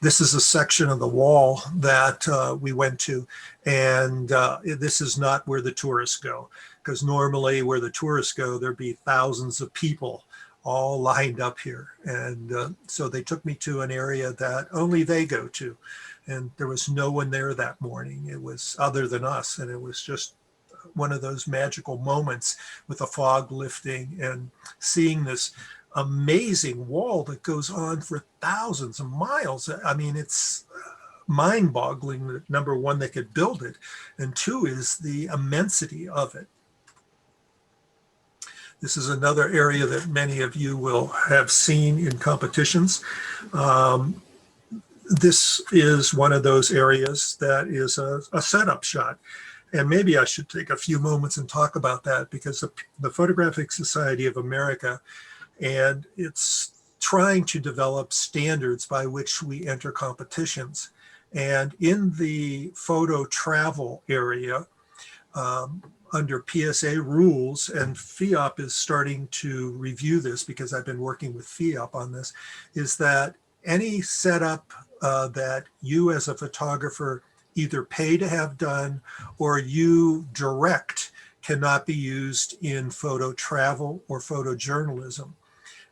This is a section of the wall that we went to, and this is not where the tourists go, because normally where the tourists go, there'd be thousands of people all lined up here. And so they took me to an area that only they go to. And there was no one there that morning. It was other than us. And it was just one of those magical moments with the fog lifting and seeing this amazing wall that goes on for thousands of miles. I mean, it's mind-boggling that, number one, they could build it, and two is the immensity of it. This is another area that many of you will have seen in competitions. This is one of those areas that is a setup shot. And maybe I should take a few moments and talk about that, because the Photographic Society of America, and it's trying to develop standards by which we enter competitions. And in the photo travel area, under PSA rules, and FIOP is starting to review this because I've been working with FIOP on this, is that any setup that you as a photographer either pay to have done or you direct cannot be used in photo travel or photojournalism.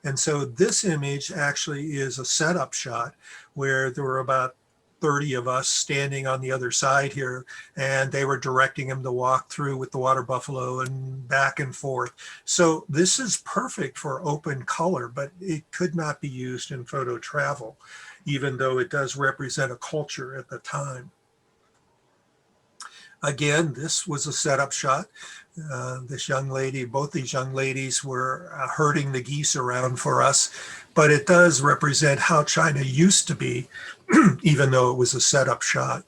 And so this image actually is a setup shot where there were about 30 of us standing on the other side here, and they were directing him to walk through with the water buffalo and back and forth. So this is perfect for open color, but it could not be used in photo travel, even though it does represent a culture at the time. Again, this was a setup shot. This young lady, both these young ladies were herding the geese around for us, but it does represent how China used to be, even though it was a setup shot.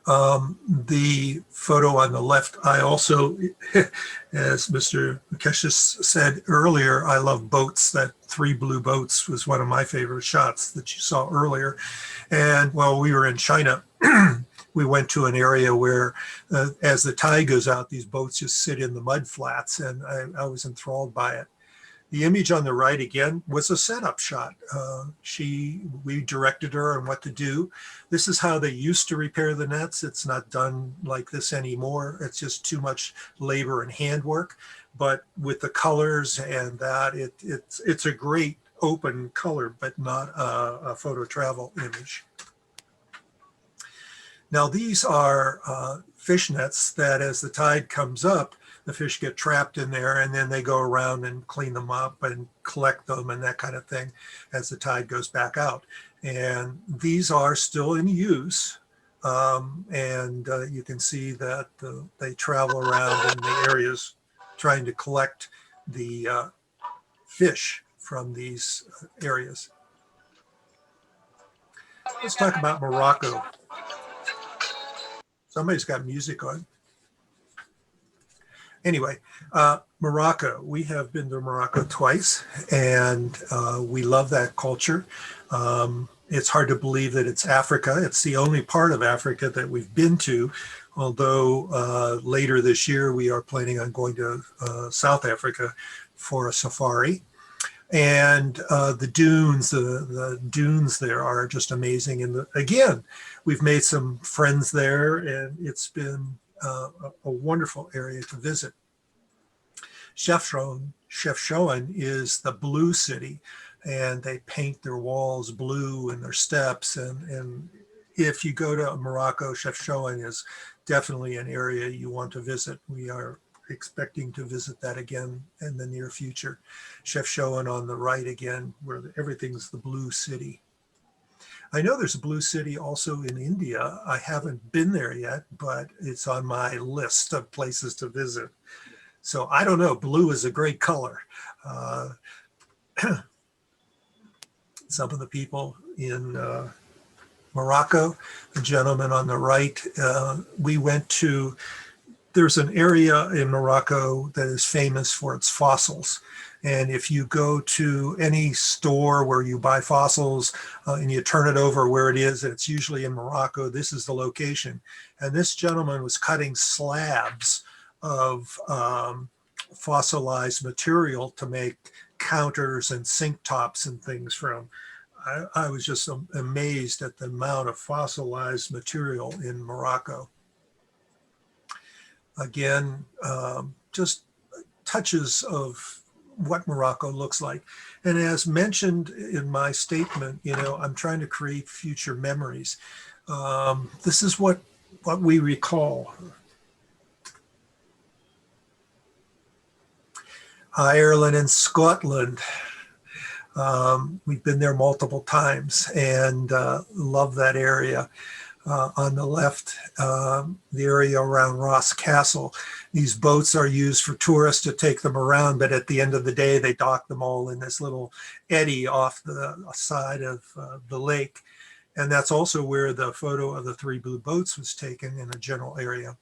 The photo on the left, I also, as Mr. Mukesh said earlier, I love boats. That 3 blue boats was one of my favorite shots that you saw earlier. And while we were in China, we went to an area where, as the tide goes out, these boats just sit in the mud flats, and I was enthralled by it. The image on the right, again, was a setup shot. We directed her on what to do. This is how they used to repair the nets. It's not done like this anymore. It's just too much labor and handwork. But with the colors and that, it's a great open color, but not a photo travel image. Now these are fish nets that, as the tide comes up, the fish get trapped in there, and then they go around and clean them up and collect them and that kind of thing as the tide goes back out. And these are still in use. And you can see that they travel around in the areas trying to collect the fish from these areas. Let's talk about Morocco. Somebody's got music on. Anyway, Morocco. We have been to Morocco twice, and we love that culture. It's hard to believe that it's Africa. It's the only part of Africa that we've been to, although later this year we are planning on going to South Africa for a safari. And the dunes there are just amazing. And again, we've made some friends there, and it's been a wonderful area to visit. Chefchaouen is the blue city, and they paint their walls blue and their steps. And if you go to Morocco, Chefchaouen is definitely an area you want to visit. We are expecting to visit that again in the near future. Chefchaouen on the right again, where everything's the blue city. I know there's a blue city also in India. I haven't been there yet, but it's on my list of places to visit. So I don't know, blue is a great color. Some of the people in Morocco, the gentleman on the right, we went to, there's an area in Morocco that is famous for its fossils. And if you go to any store where you buy fossils and you turn it over where it is, and it's usually in Morocco, this is the location. And this gentleman was cutting slabs of fossilized material to make counters and sink tops and things from. I was just amazed at the amount of fossilized material in Morocco. Again, just touches of what Morocco looks like. And as mentioned in my statement, you know, I'm trying to create future memories. This is what we recall. Ireland and Scotland. We've been there multiple times and love that area. On the left, the area around Ross Castle. These boats are used for tourists to take them around, but at the end of the day, they dock them all in this little eddy off the side of the lake. And that's also where the photo of the 3 blue boats was taken in a general area.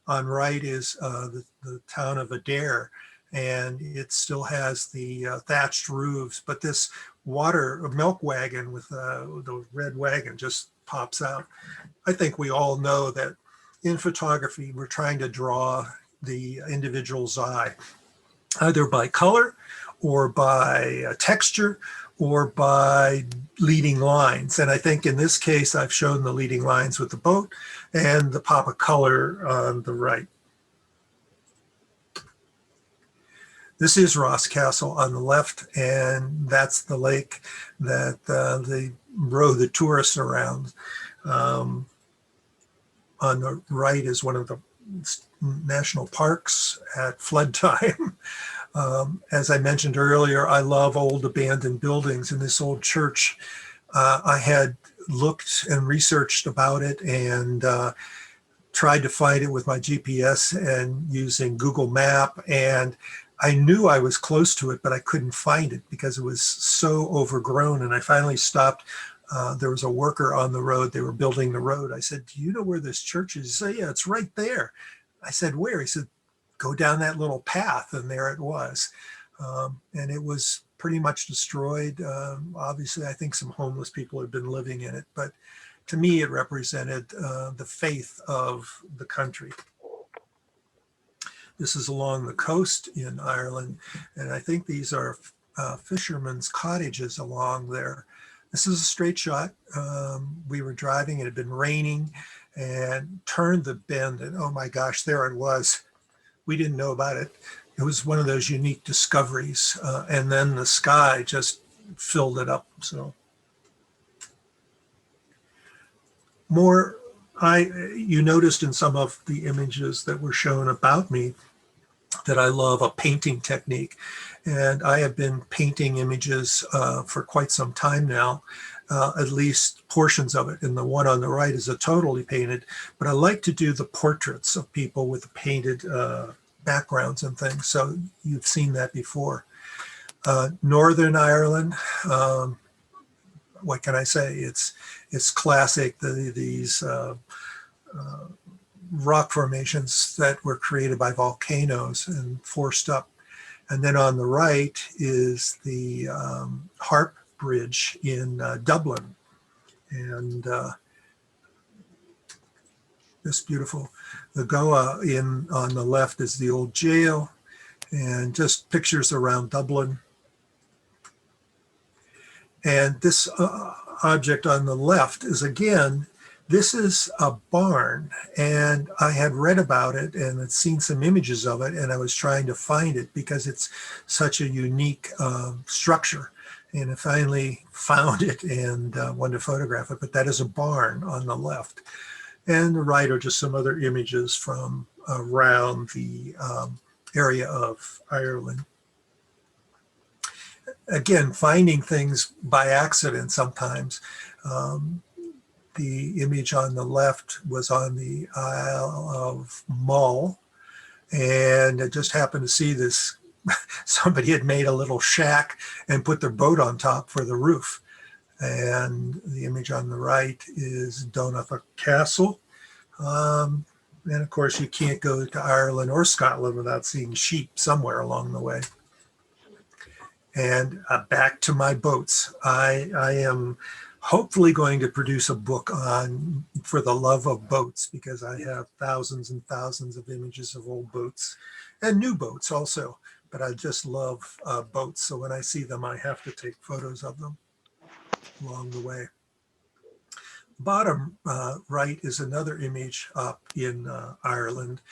On right is the town of Adair, and it still has the thatched roofs, but this milk wagon with the red wagon just pops out. I think we all know that in photography, we're trying to draw the individual's eye, either by color or by texture or by leading lines. And I think in this case, I've shown the leading lines with the boat and the pop of color on the right. This is Ross Castle on the left, and that's the lake that they row the tourists around. On the right is one of the national parks at flood time. As I mentioned earlier, I love old abandoned buildings. In this old church, I had looked and researched about it and tried to find it with my GPS and using Google Map, and I knew I was close to it, but I couldn't find it because it was so overgrown. And I finally stopped. There was a worker on the road. They were building the road. I said, "Do you know where this church is?" He said, "Yeah, it's right there." I said, "Where?" He said, "Go down that little path." And there it was. And it was pretty much destroyed. Obviously, I think some homeless people had been living in it. But to me, it represented the faith of the country. This is along the coast in Ireland, and I think these are fishermen's cottages along there. This is a straight shot. We were driving, it had been raining, and turned the bend, and oh my gosh, there it was. We didn't know about it. It was one of those unique discoveries, and then the sky just filled it up. So more, you noticed in some of the images that were shown about me that I love a painting technique. And I have been painting images for quite some time now. at least portions of it. And the one on the right is a totally painted, but I like to do the portraits of people with painted backgrounds and things. So you've seen that before. Northern Ireland, what can I say? It's classic. These rock formations that were created by volcanoes and forced up. And then on the right is the Harp Bridge in Dublin. And this beautiful. The Goa on the left is the old jail, and just pictures around Dublin. And this object on the left is, again, this is a barn, and I had read about it and had seen some images of it, and I was trying to find it because it's such a unique structure. And I finally found it and wanted to photograph it, but that is a barn on the left. And the right are just some other images from around the area of Ireland. Again, finding things by accident sometimes. The image on the left was on the Isle of Mull, and I just happened to see this. Somebody had made a little shack and put their boat on top for the roof. And the image on the right is Donafa Castle. And of course, you can't go to Ireland or Scotland without seeing sheep somewhere along the way. And back to my boats. I am hopefully going to produce a book on For the Love of Boats, because I have thousands and thousands of images of old boats and new boats also. But I just love boats. So when I see them, I have to take photos of them along the way. Bottom right is another image up in Ireland,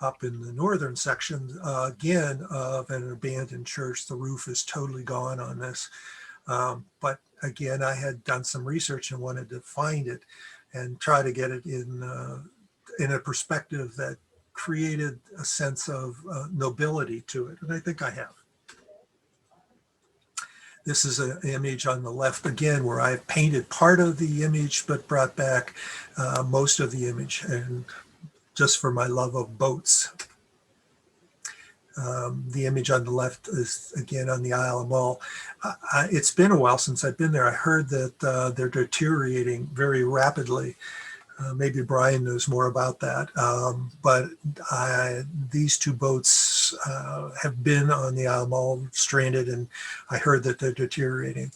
up in the northern section, again, of an abandoned church. The roof is totally gone on this. But again, I had done some research and wanted to find it and try to get it in a perspective that created a sense of nobility to it. And I think I have. This is an image on the left, again, where I've painted part of the image, but brought back most of the image, and just for my love of boats. The image on the left is, again, on the Isle of Mull. It's been a while since I've been there. I heard that they're deteriorating very rapidly. Maybe Brian knows more about that. But these two boats have been on the Isle of Mull, stranded, and I heard that they're deteriorating.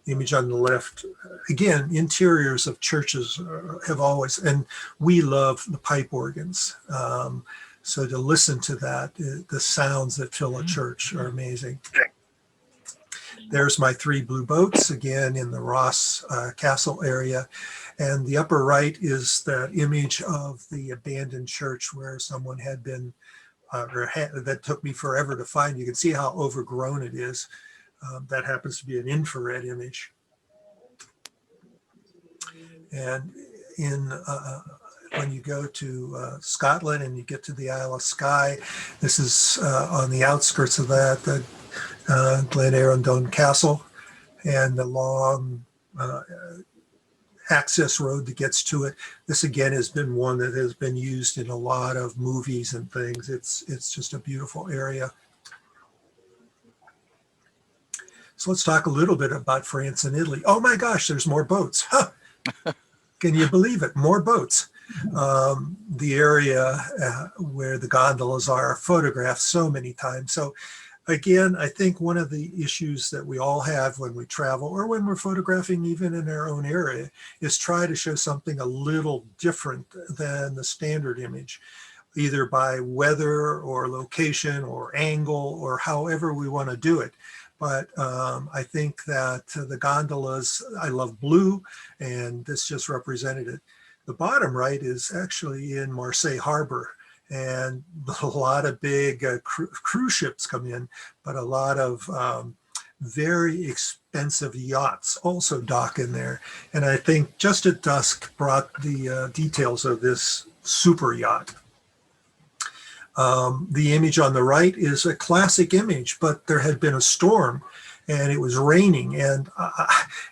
The image on the left, again, interiors of churches have always, and we love the pipe organs. So to listen to that, the sounds that fill a church are amazing. There's my three blue boats, again, in the Ross Castle area. And the upper right is that image of the abandoned church where someone had been, that took me forever to find. You can see how overgrown it is. That happens to be an infrared image. And when you go to Scotland and you get to the Isle of Skye, this is on the outskirts of that, the Glen Arundel Castle, and the long access road that gets to it. This again has been one that has been used in a lot of movies and things. It's just a beautiful area. So let's talk a little bit about France and Italy. Oh my gosh, there's more boats. Huh. Can you believe it? More boats. The area where the gondolas are photographed so many times. So again, I think one of the issues that we all have when we travel or when we're photographing even in our own area is try to show something a little different than the standard image, either by weather or location or angle or however we want to do it. But I think that the gondolas, I love blue, and this just represented it. The bottom right is actually in Marseille Harbor, and a lot of big cruise ships come in, but a lot of very expensive yachts also dock in there. And I think Just at Dusk brought the details of this super yacht. The image on the right is a classic image, but there had been a storm and it was raining, and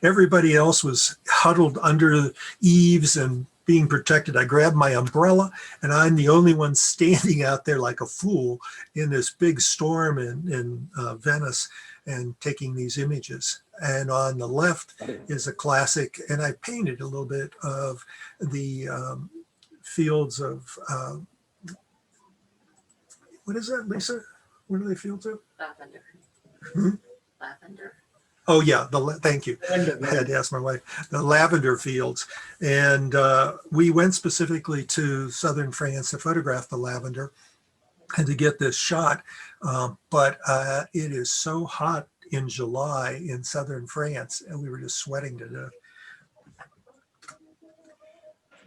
everybody else was huddled under eaves and being protected. I grabbed my umbrella, and I'm the only one standing out there like a fool in this big storm in Venice and taking these images. And on the left is a classic, and I painted a little bit of the fields of, what is that, Lisa? What are they fields of? Lavender. Hmm? Lavender. Oh yeah, thank you. I had to ask my wife. The lavender fields, and we went specifically to southern France to photograph the lavender and to get this shot. But it is so hot in July in southern France, and we were just sweating to death.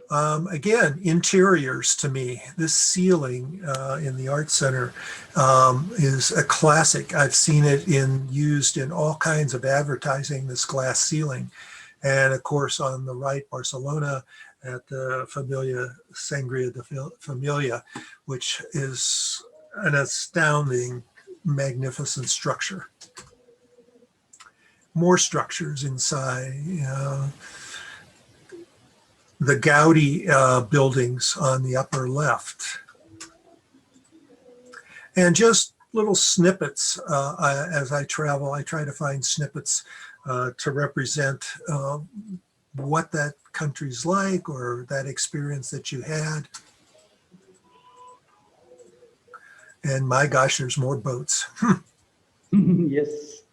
Again, interiors to me, this ceiling in the Art Center is a classic. I've seen it used in all kinds of advertising, this glass ceiling. And of course, on the right, Barcelona at the Sangria de Familia, which is an astounding, magnificent structure. More structures inside, the Gaudi buildings on the upper left. And just little snippets as I travel. I try to find snippets to represent what that country's like or that experience that you had. And my gosh, there's more boats. Yes.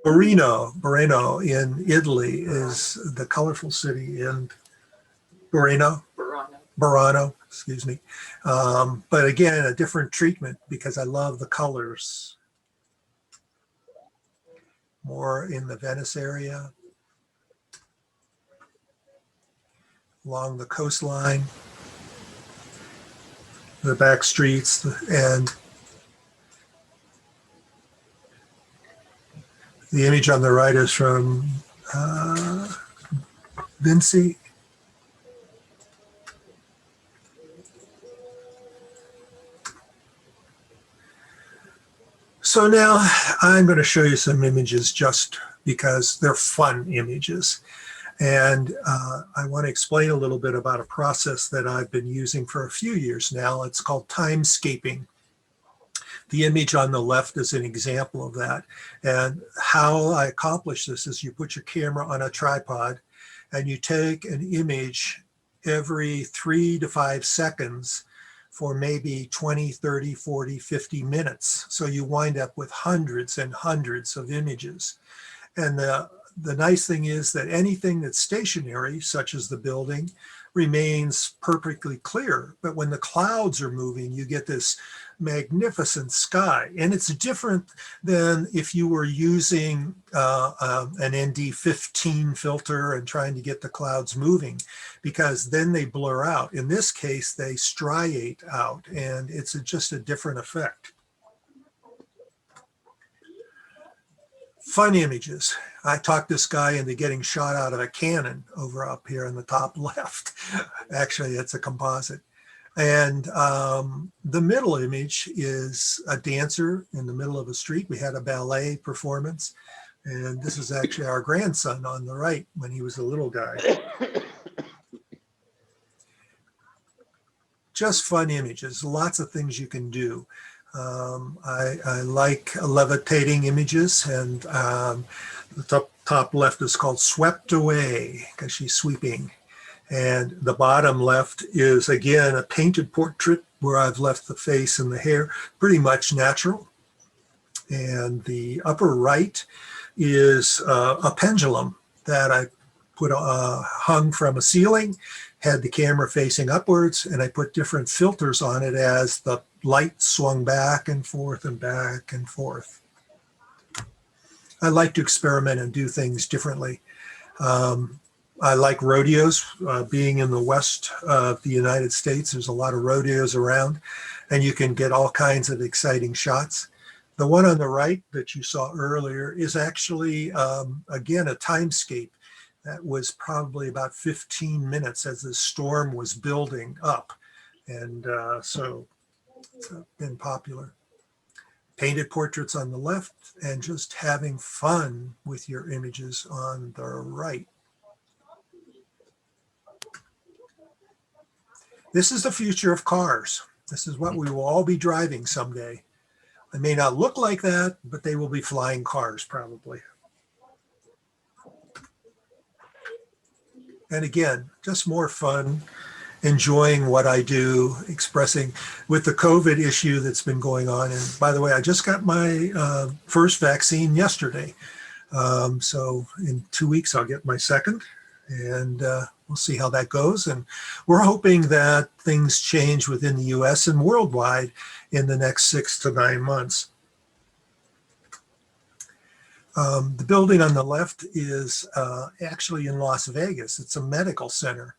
Burano in Italy is the colorful city in Burano, excuse me. But again, a different treatment because I love the colors. More in the Venice area, along the coastline, the back streets, and the image on the right is from Vinci. So now I'm going to show you some images just because they're fun images. And I want to explain a little bit about a process that I've been using for a few years now. It's called timescaping. The image on the left is an example of that. And how I accomplish this is you put your camera on a tripod and you take an image every 3 to 5 seconds for maybe 20, 30, 40, 50 minutes. So you wind up with hundreds and hundreds of images. And the nice thing is that anything that's stationary, such as the building, remains perfectly clear. But when the clouds are moving, you get this magnificent sky. And it's different than if you were using an ND15 filter and trying to get the clouds moving, because then they blur out. In this case, they striate out, and it's just a different effect. Fun images. I talked this guy into getting shot out of a cannon over up here in the top left. Actually, it's a composite. And the middle image is a dancer in the middle of a street. We had a ballet performance. And this is actually our grandson on the right when he was a little guy. Just fun images, lots of things you can do. I like levitating images, and the top left is called Swept Away because she's sweeping. And the bottom left is, again, a painted portrait where I've left the face and the hair pretty much natural. And the upper right is a pendulum that I put hung from a ceiling, had the camera facing upwards, and I put different filters on it as the light swung back and forth and back and forth. I like to experiment and do things differently. I like rodeos. Being in the west of the United States, there's a lot of rodeos around, and you can get all kinds of exciting shots. The one on the right that you saw earlier is actually, again, a timescape. That was probably about 15 minutes as the storm was building up. And so it's been popular. Painted portraits on the left and just having fun with your images on the right. This is the future of cars. This is what we will all be driving someday. They may not look like that, but they will be flying cars probably. And again, just more fun, enjoying what I do, expressing with the COVID issue that's been going on. And by the way, I just got my first vaccine yesterday. So in 2 weeks, I'll get my second, and we'll see how that goes. And we're hoping that things change within the US and worldwide in the next 6 to 9 months. The building on the left is actually in Las Vegas. It's a medical center.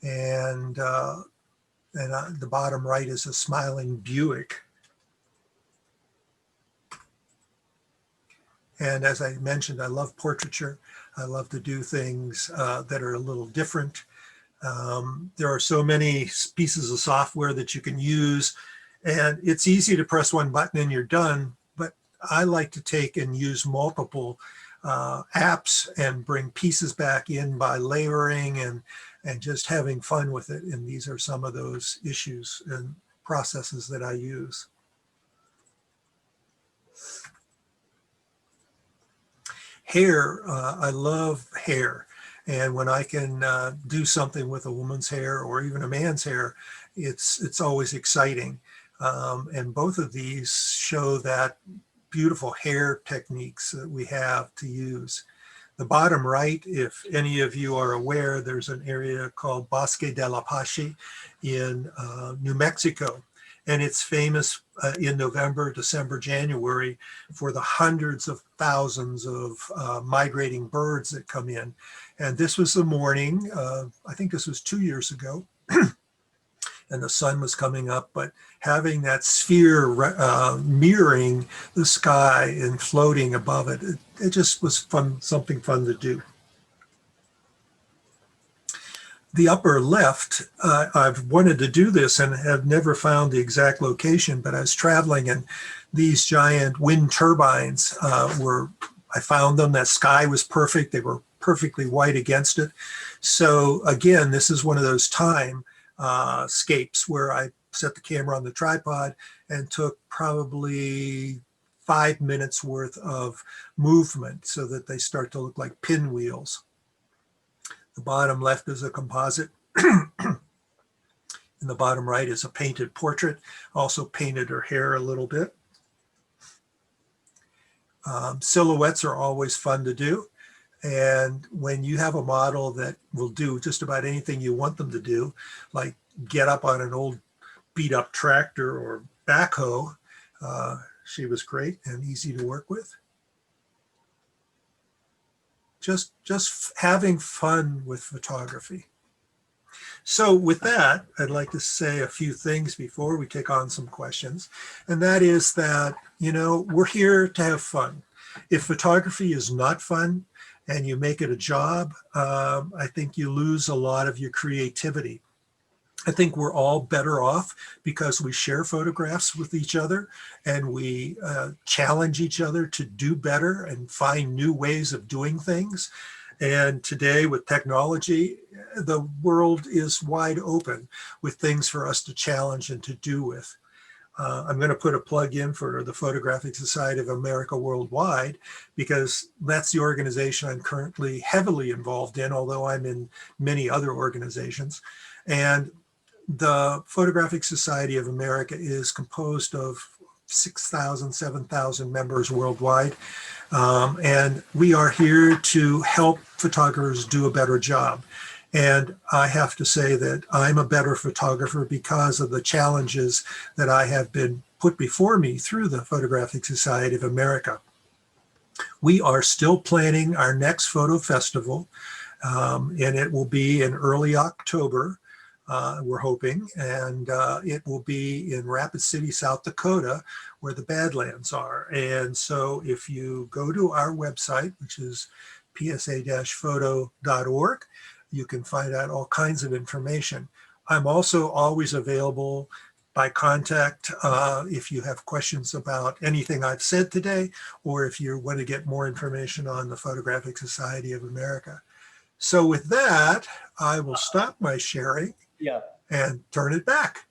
And the bottom right is a smiling Buick. And as I mentioned, I love portraiture. I love to do things that are a little different. There are so many pieces of software that you can use, and it's easy to press one button and you're done. But I like to take and use multiple apps and bring pieces back in by layering and just having fun with it. And these are some of those issues and processes that I use. Hair, I love hair. And when I can do something with a woman's hair or even a man's hair, it's always exciting. And both of these show that beautiful hair techniques that we have to use. The bottom right, if any of you are aware, there's an area called Bosque del Apache in New Mexico. And it's famous in November, December, January for the hundreds of thousands of migrating birds that come in. And this was the morning, I think this was 2 years ago, and the sun was coming up, but having that sphere mirroring the sky and floating above it, it just was fun, something fun to do. The upper left, I've wanted to do this and have never found the exact location, but I was traveling and these giant wind turbines I found them. That sky was perfect. They were perfectly white against it. So again, this is one of those scapes where I set the camera on the tripod and took probably 5 minutes worth of movement so that they start to look like pinwheels. The bottom left is a composite. And the bottom right is a painted portrait. Also painted her hair a little bit. Silhouettes are always fun to do. And when you have a model that will do just about anything you want them to do, like get up on an old beat up tractor or backhoe, she was great and easy to work with. Just having fun with photography. So with that, I'd like to say a few things before we take on some questions. And that is that, we're here to have fun. If photography is not fun and you make it a job, I think you lose a lot of your creativity. I think we're all better off because we share photographs with each other and we challenge each other to do better and find new ways of doing things. And today with technology, the world is wide open with things for us to challenge and to do with. I'm going to put a plug in for the Photographic Society of America Worldwide, because that's the organization I'm currently heavily involved in, although I'm in many other organizations. And the Photographic Society of America is composed of 6,000, 7,000 members worldwide. And we are here to help photographers do a better job. And I have to say that I'm a better photographer because of the challenges that I have been put before me through the Photographic Society of America. We are still planning our next photo festival, and it will be in early October. We're hoping, and it will be in Rapid City, South Dakota, where the Badlands are. And so if you go to our website, which is psa-photo.org, you can find out all kinds of information. I'm also always available by contact if you have questions about anything I've said today, or if you want to get more information on the Photographic Society of America. So with that, I will stop my sharing and turn it back.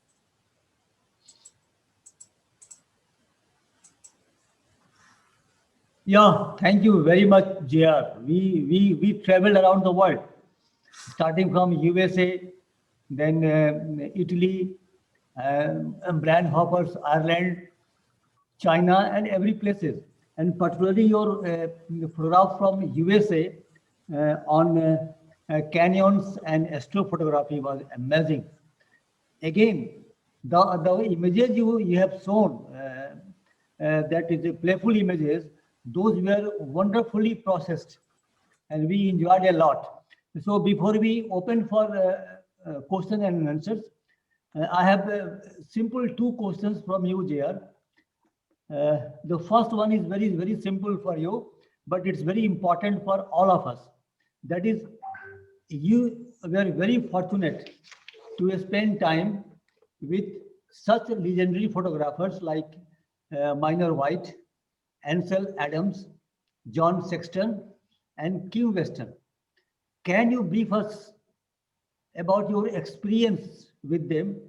Yeah, thank you very much, JR. We traveled around the world, starting from USA, then Italy, Brandhoppers, Ireland, China, and every places. And particularly your photograph from USA on canyons and astrophotography was amazing. Again, the images you have shown, that is the playful images, those were wonderfully processed and we enjoyed a lot. So before we open for questions and answers, I have simple two questions from you, JR. The first one is very, very simple for you, but it's very important for all of us. That is, you were very fortunate to spend time with such legendary photographers like Minor White, Ansel Adams, John Sexton, and Kim Weston. Can you brief us about your experience with them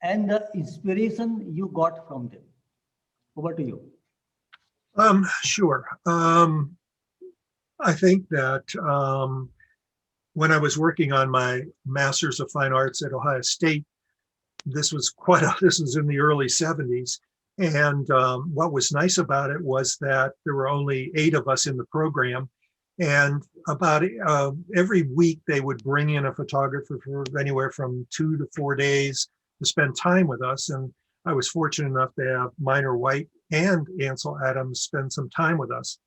and the inspiration you got from them? Over to you. Sure. I think that when I was working on my Master's of Fine Arts at Ohio State, this was in the early 70s. And what was nice about it was that there were only 8 of us in the program. And about every week, they would bring in a photographer for anywhere from 2 to 4 days to spend time with us. And I was fortunate enough to have Minor White and Ansel Adams spend some time with us.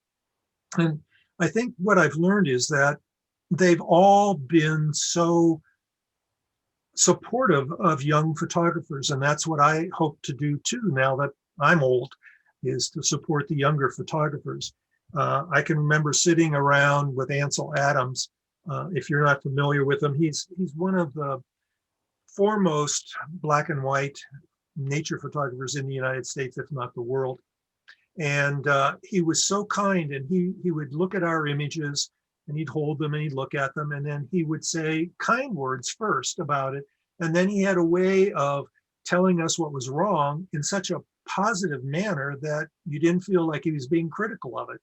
And I think what I've learned is that they've all been so supportive of young photographers. And that's what I hope to do too, now that I'm old, is to support the younger photographers. I can remember sitting around with Ansel Adams. If you're not familiar with him, he's one of the foremost black and white nature photographers in the United States, if not the world. And he was so kind, and he would look at our images and he'd hold them and he'd look at them, and then he would say kind words first about it. And then he had a way of telling us what was wrong in such a positive manner that you didn't feel like he was being critical of it.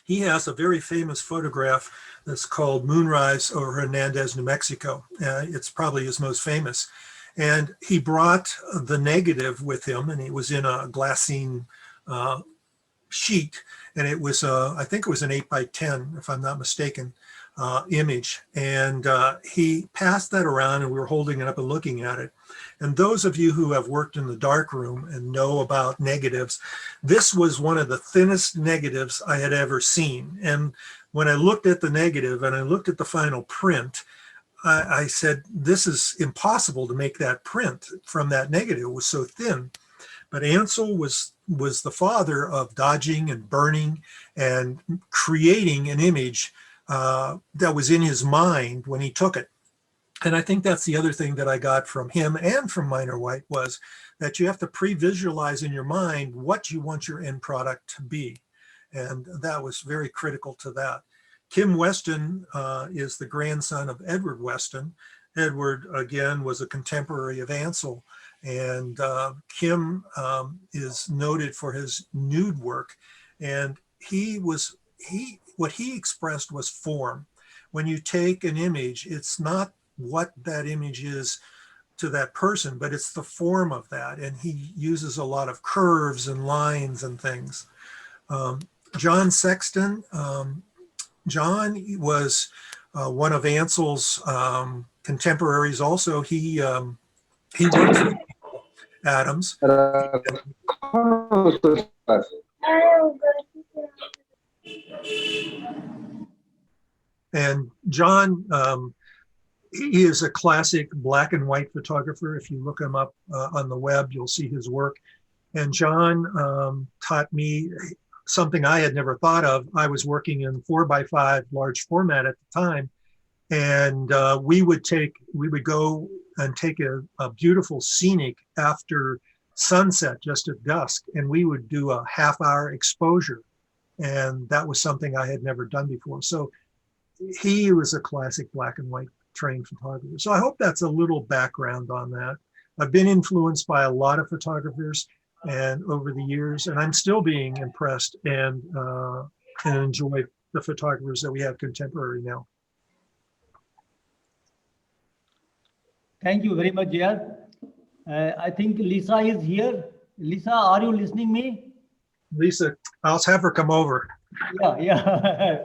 He has a very famous photograph that's called Moonrise over Hernandez, New Mexico. It's probably his most famous. And he brought the negative with him, and it was in a glassine sheet. And it was, I think it was an 8x10, if I'm not mistaken, image. And he passed that around, and we were holding it up and looking at it. And those of you who have worked in the darkroom and know about negatives, this was one of the thinnest negatives I had ever seen. And when I looked at the negative and I looked at the final print, I said, this is impossible to make that print from that negative. It was so thin. But Ansel was the father of dodging and burning and creating an image that was in his mind when he took it. And I think that's the other thing that I got from him and from Minor White, was that you have to pre-visualize in your mind what you want your end product to be. And that was very critical to that. Kim Weston is the grandson of Edward Weston. Edward, again, was a contemporary of Ansel. And Kim is noted for his nude work. And what he expressed was form. When you take an image, it's not what that image is to that person, but it's the form of that. And he uses a lot of curves and lines and things. John Sexton, John was one of Ansel's contemporaries also. He worked for Adams. And John, he is a classic black and white photographer. If you look him up on the web, you'll see his work. And John taught me something I had never thought of. I was working in 4x5 large format at the time. And we would go and take a beautiful scenic after sunset, just at dusk, and we would do a half-hour exposure. And that was something I had never done before. So he was a classic black and white trained photographer. So I hope that's a little background on that. I've been influenced by a lot of photographers and over the years, and I'm still being impressed and enjoy the photographers that we have contemporary now. Thank you very much, JR. I think Lisa is here. Lisa, are you listening me? Lisa, I'll have her come over. Yeah.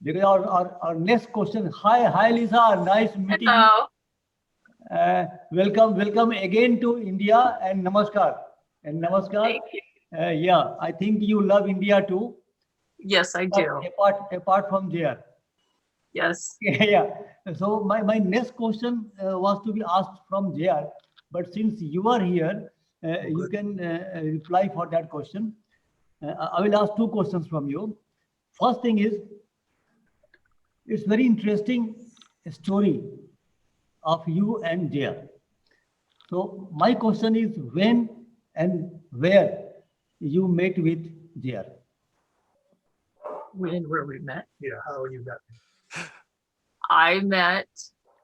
Because our next question. Hi Lisa, nice meeting you. Welcome again to India, and namaskar. Thank you. Yeah, I think you love India too. Yes, I do. Apart from JR. Yes. Yeah. So my next question was to be asked from JR, but since you are here, you can reply for that question. I will ask two questions from you. First thing is, it's very interesting story of you and JR. So my question is, when and where you met with JR? When were we met? Yeah, how you met? I met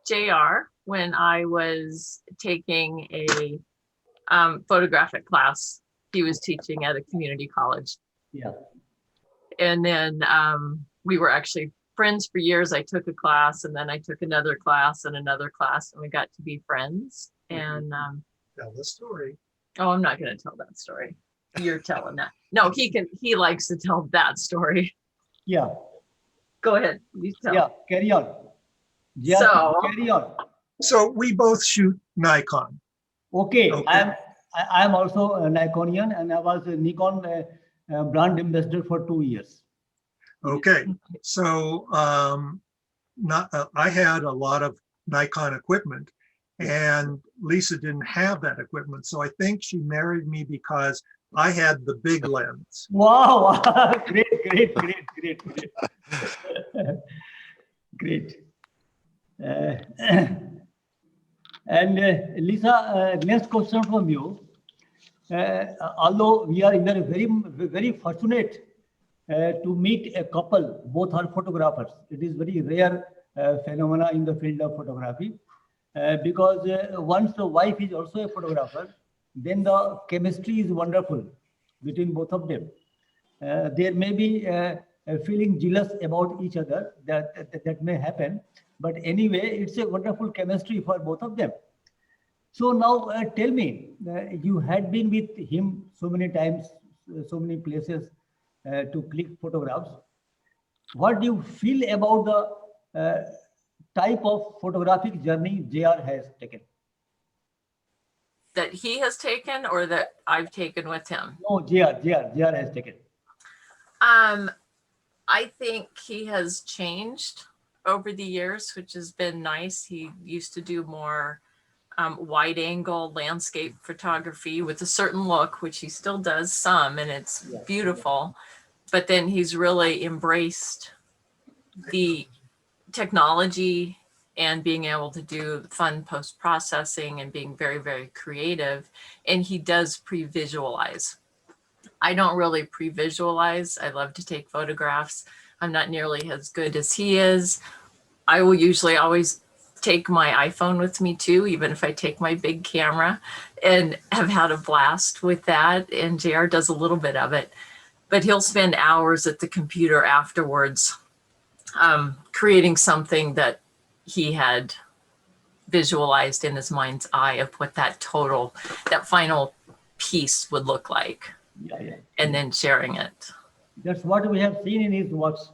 JR when I was taking a photographic class. He was teaching at a community college. Yeah. And then we were actually friends for years. I took a class, and then I took another class and another class, and we got to be friends. And tell the story. Oh, I'm not going to tell that story. You're telling that. No, he likes to tell that story. Yeah. Go ahead. You tell. Yeah, carry on. Yeah, So carry on. So we both shoot Nikon. Okay. I am also a Nikonian, and I was a Nikon brand ambassador for 2 years. Okay, so I had a lot of Nikon equipment, and Lisa didn't have that equipment. So I think she married me because I had the big lens. Wow, great. Great. And Lisa, next question from you. Although we are very fortunate to meet a couple, both are photographers. It is very rare phenomena in the field of photography, because once the wife is also a photographer, then the chemistry is wonderful between both of them. There may be feeling jealous about each other, that may happen, but anyway, it's a wonderful chemistry for both of them. So now tell me, you had been with him so many times, so many places to click photographs. What do you feel about the type of photographic journey JR has taken? that he has taken or that I've taken with him? No, JR has taken. I think he has changed over the years, which has been nice. He used to do more wide angle landscape photography with a certain look, which he still does some, and it's beautiful. But then he's really embraced the technology and being able to do fun post-processing and being very, very creative. And he does pre-visualize. I don't really pre-visualize. I love to take photographs. I'm not nearly as good as he is. I will usually always take my iPhone with me too, even if I take my big camera, and have had a blast with that. And JR does a little bit of it, but he'll spend hours at the computer afterwards creating something that he had visualized in his mind's eye of what that final piece would look like. And then sharing it. That's what we have seen in his works.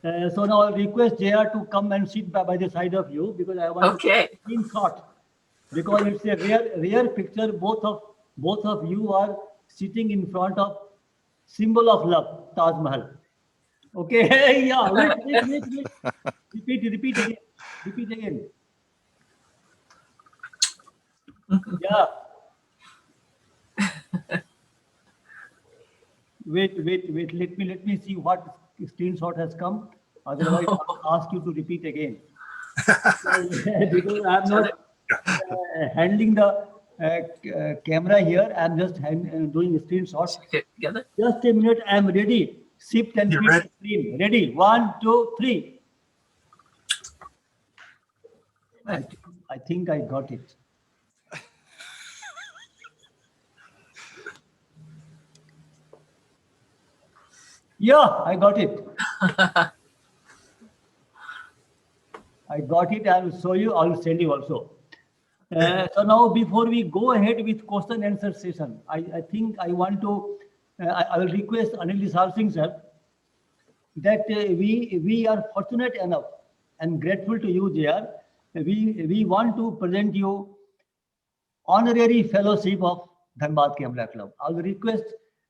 So now I'll request JR to come and sit by the side of you, because I want to screenshot, because it's a rare picture. Both of you are sitting in front of symbol of love, Taj Mahal. Okay, yeah. Wait. Repeat again. Yeah. Wait. Let me see what screenshot has come. Otherwise, I'll ask you to repeat again. Because I'm not handling the camera here. I'm just doing screenshots. Together. Just a minute. I'm ready. Shift and You're feed ready? screen. Ready? 1, 2, 3. I think I got it. Yeah, I got it. I got it. I will show you. I will send you also. So now, before we go ahead with question answer session, I think I want to. I will request Anil Singh sir that we are fortunate enough and grateful to you, JR. We want to present you honorary fellowship of Dhanbad Camera Club. I will request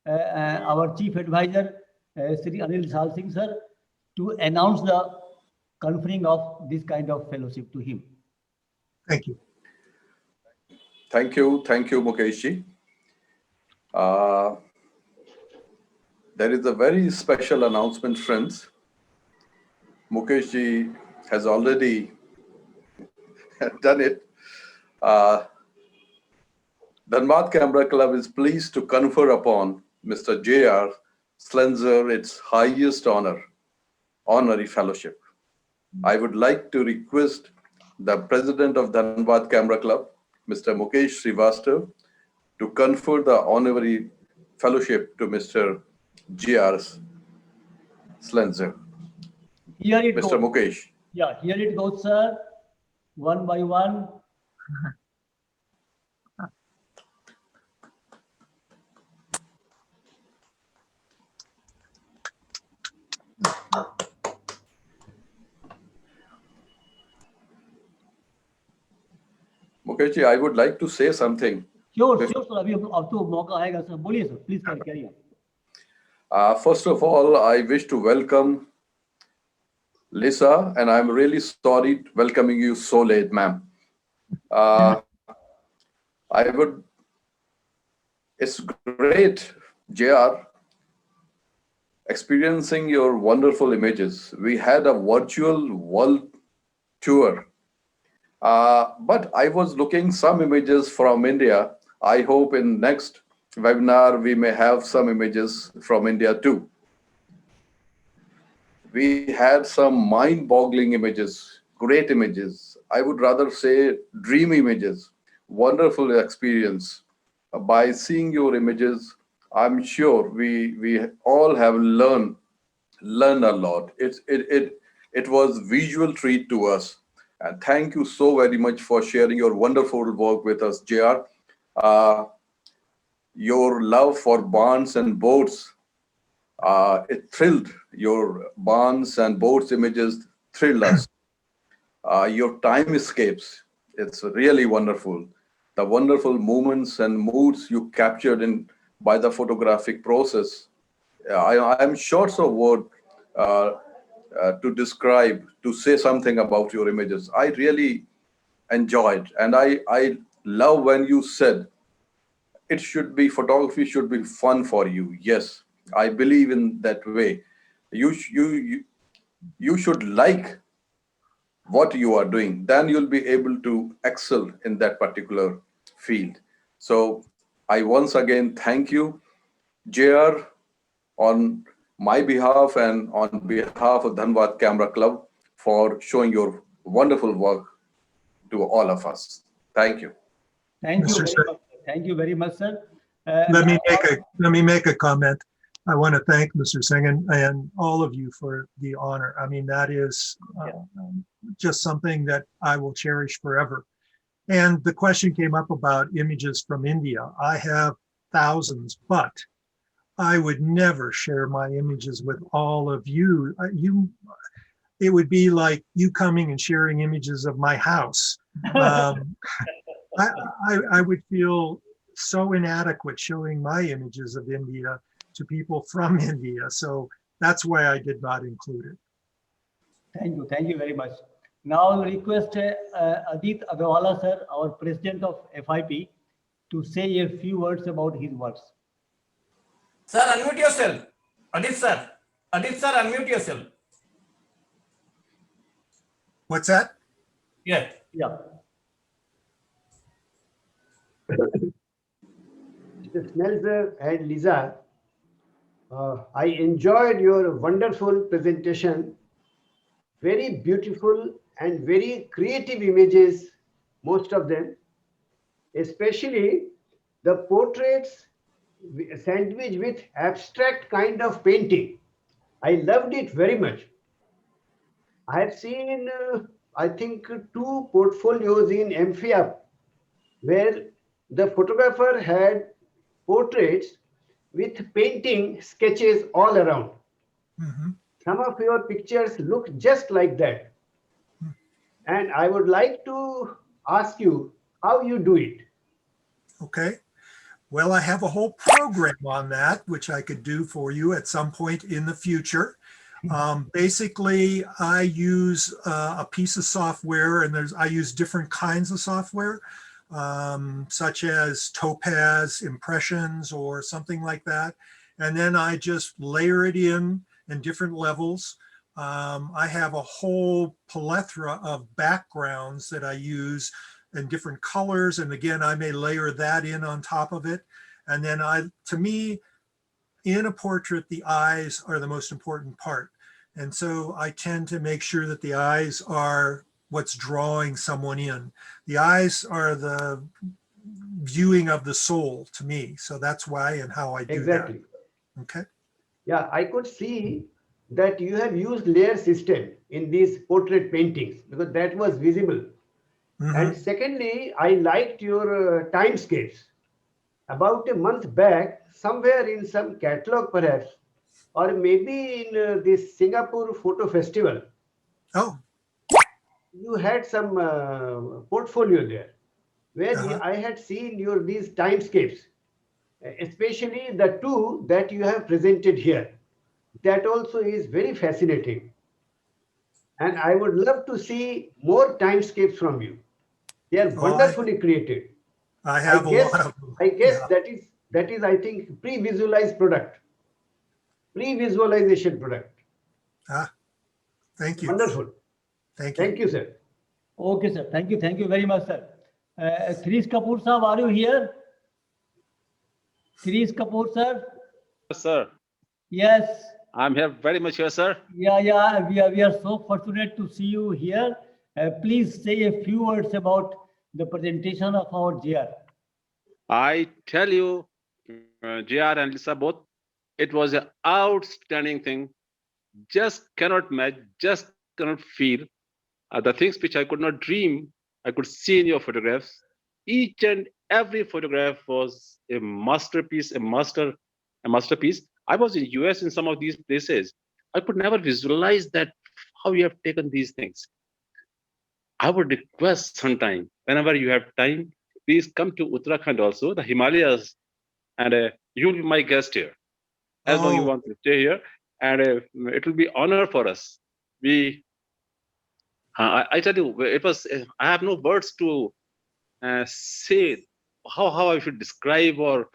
our chief advisor, Sri Anil Singh sir, to announce the conferring of this kind of fellowship to him. Thank you. Thank you, Mukesh ji. There is a very special announcement, friends. Mukesh ji has already done it. Dhanbad Camera Club is pleased to confer upon Mr. J.R. Schnelzer its highest honor, honorary fellowship. I would like to request the president of Dhanbad Camera Club, Mr. Mukesh Srivastav, to confer the honorary fellowship to Mr. J.R. Schnelzer. Here it Mr. goes. Mukesh. Yeah, here it goes, sir. One by one. Mukesh ji, I would like to say something. Sure, sir. अभी अब तो मौका आएगा sir. बोलिए sir. Please carry on. First of all, I wish to welcome Lisa, and I'm really sorry welcoming you so late, ma'am. It's great, JR, experiencing your wonderful images. We had a virtual world tour, but I was looking some images from India. I hope in next webinar, we may have some images from India too. We had some mind-boggling images, great images. I would rather say dream images, wonderful experience. By seeing your images, I'm sure we all have learned a lot. It was visual treat to us. And thank you so very much for sharing your wonderful work with us, JR. Your love for barns and boats, it thrilled. Your barns and boats images thrilled us. Your time escapes, it's really wonderful. The wonderful moments and moods you captured by the photographic process. I'm short of word to describe, to say something about your images. I really enjoyed, and I love when you said photography should be fun for you. Yes, I believe in that way. You should like what you are doing, then you'll be able to excel in that particular field. So I once again thank you, JR, on my behalf and on behalf of Dhanbad Camera Club for showing your wonderful work to all of us. Thank you. Thank you very much. Thank you very much, sir. Let me make a comment. I want to thank Mr. Singh and all of you for the honor. I mean, that is just something that I will cherish forever. And the question came up about images from India. I have thousands, but I would never share my images with all of you. It would be like you coming and sharing images of my house. I would feel so inadequate showing my images of India to people from India. So that's why I did not include it. Thank you very much. Now I'll request Adit Agrawala sir, our president of FIP, to say a few words about his works. Sir, unmute yourself. Adit sir, unmute yourself. What's that? Yeah. Yeah. Mr. Schnelzer and Lisa, I enjoyed your wonderful presentation. Very beautiful and very creative images, most of them, especially the portraits sandwiched with abstract kind of painting. I loved it very much. I have seen, I think, 2 portfolios in MFIAP where the photographer had portraits with painting sketches all around. Some of your pictures look just like that. And I would like to ask you how you do it. Okay. Well, I have a whole program on that, which I could do for you at some point in the future. Basically, I use a piece of software, and I use different kinds of software, such as Topaz Impressions or something like that. And then I just layer it in different levels. I have a whole plethora of backgrounds that I use in different colors. And again, I may layer that in on top of it. And then to me, in a portrait, the eyes are the most important part. And so I tend to make sure that the eyes are what's drawing someone in. The eyes are the viewing of the soul to me. So that's why and how I do that. Okay. Yeah, I could see that you have used layer system in these portrait paintings because that was visible. And secondly, I liked your timescapes. About a month back, somewhere in some catalog perhaps, or maybe in this Singapore Photo Festival. Oh. You had some portfolio there where I had seen these timescapes, especially the 2 that you have presented here. That also is very fascinating. And I would love to see more timescapes from you. They are wonderfully created. I have a lot of them. I guess that is, I think, pre-visualized product, pre-visualization product. Thank you. Wonderful. Thank you. Thank you, sir. Okay, sir. Thank you very much, sir. Krish Kapoor sir, are you here? Krish Kapoor sir? Sir. Yes. I'm here very much here, sir. Yeah. We are so fortunate to see you here. Please say a few words about the presentation of our JR. I tell you, JR and Lisa both, it was an outstanding thing. Just cannot match, just cannot feel. The things which I could not dream, I could see in your photographs. Each and every photograph was a masterpiece, a masterpiece. I was in US in some of these places. I could never visualize that, how you have taken these things. I would request sometime, whenever you have time, please come to Uttarakhand also, the Himalayas, and you'll be my guest here. As long as you want to stay here, and it will be honor for us. I tell you, it was. I have no words to say how I should describe or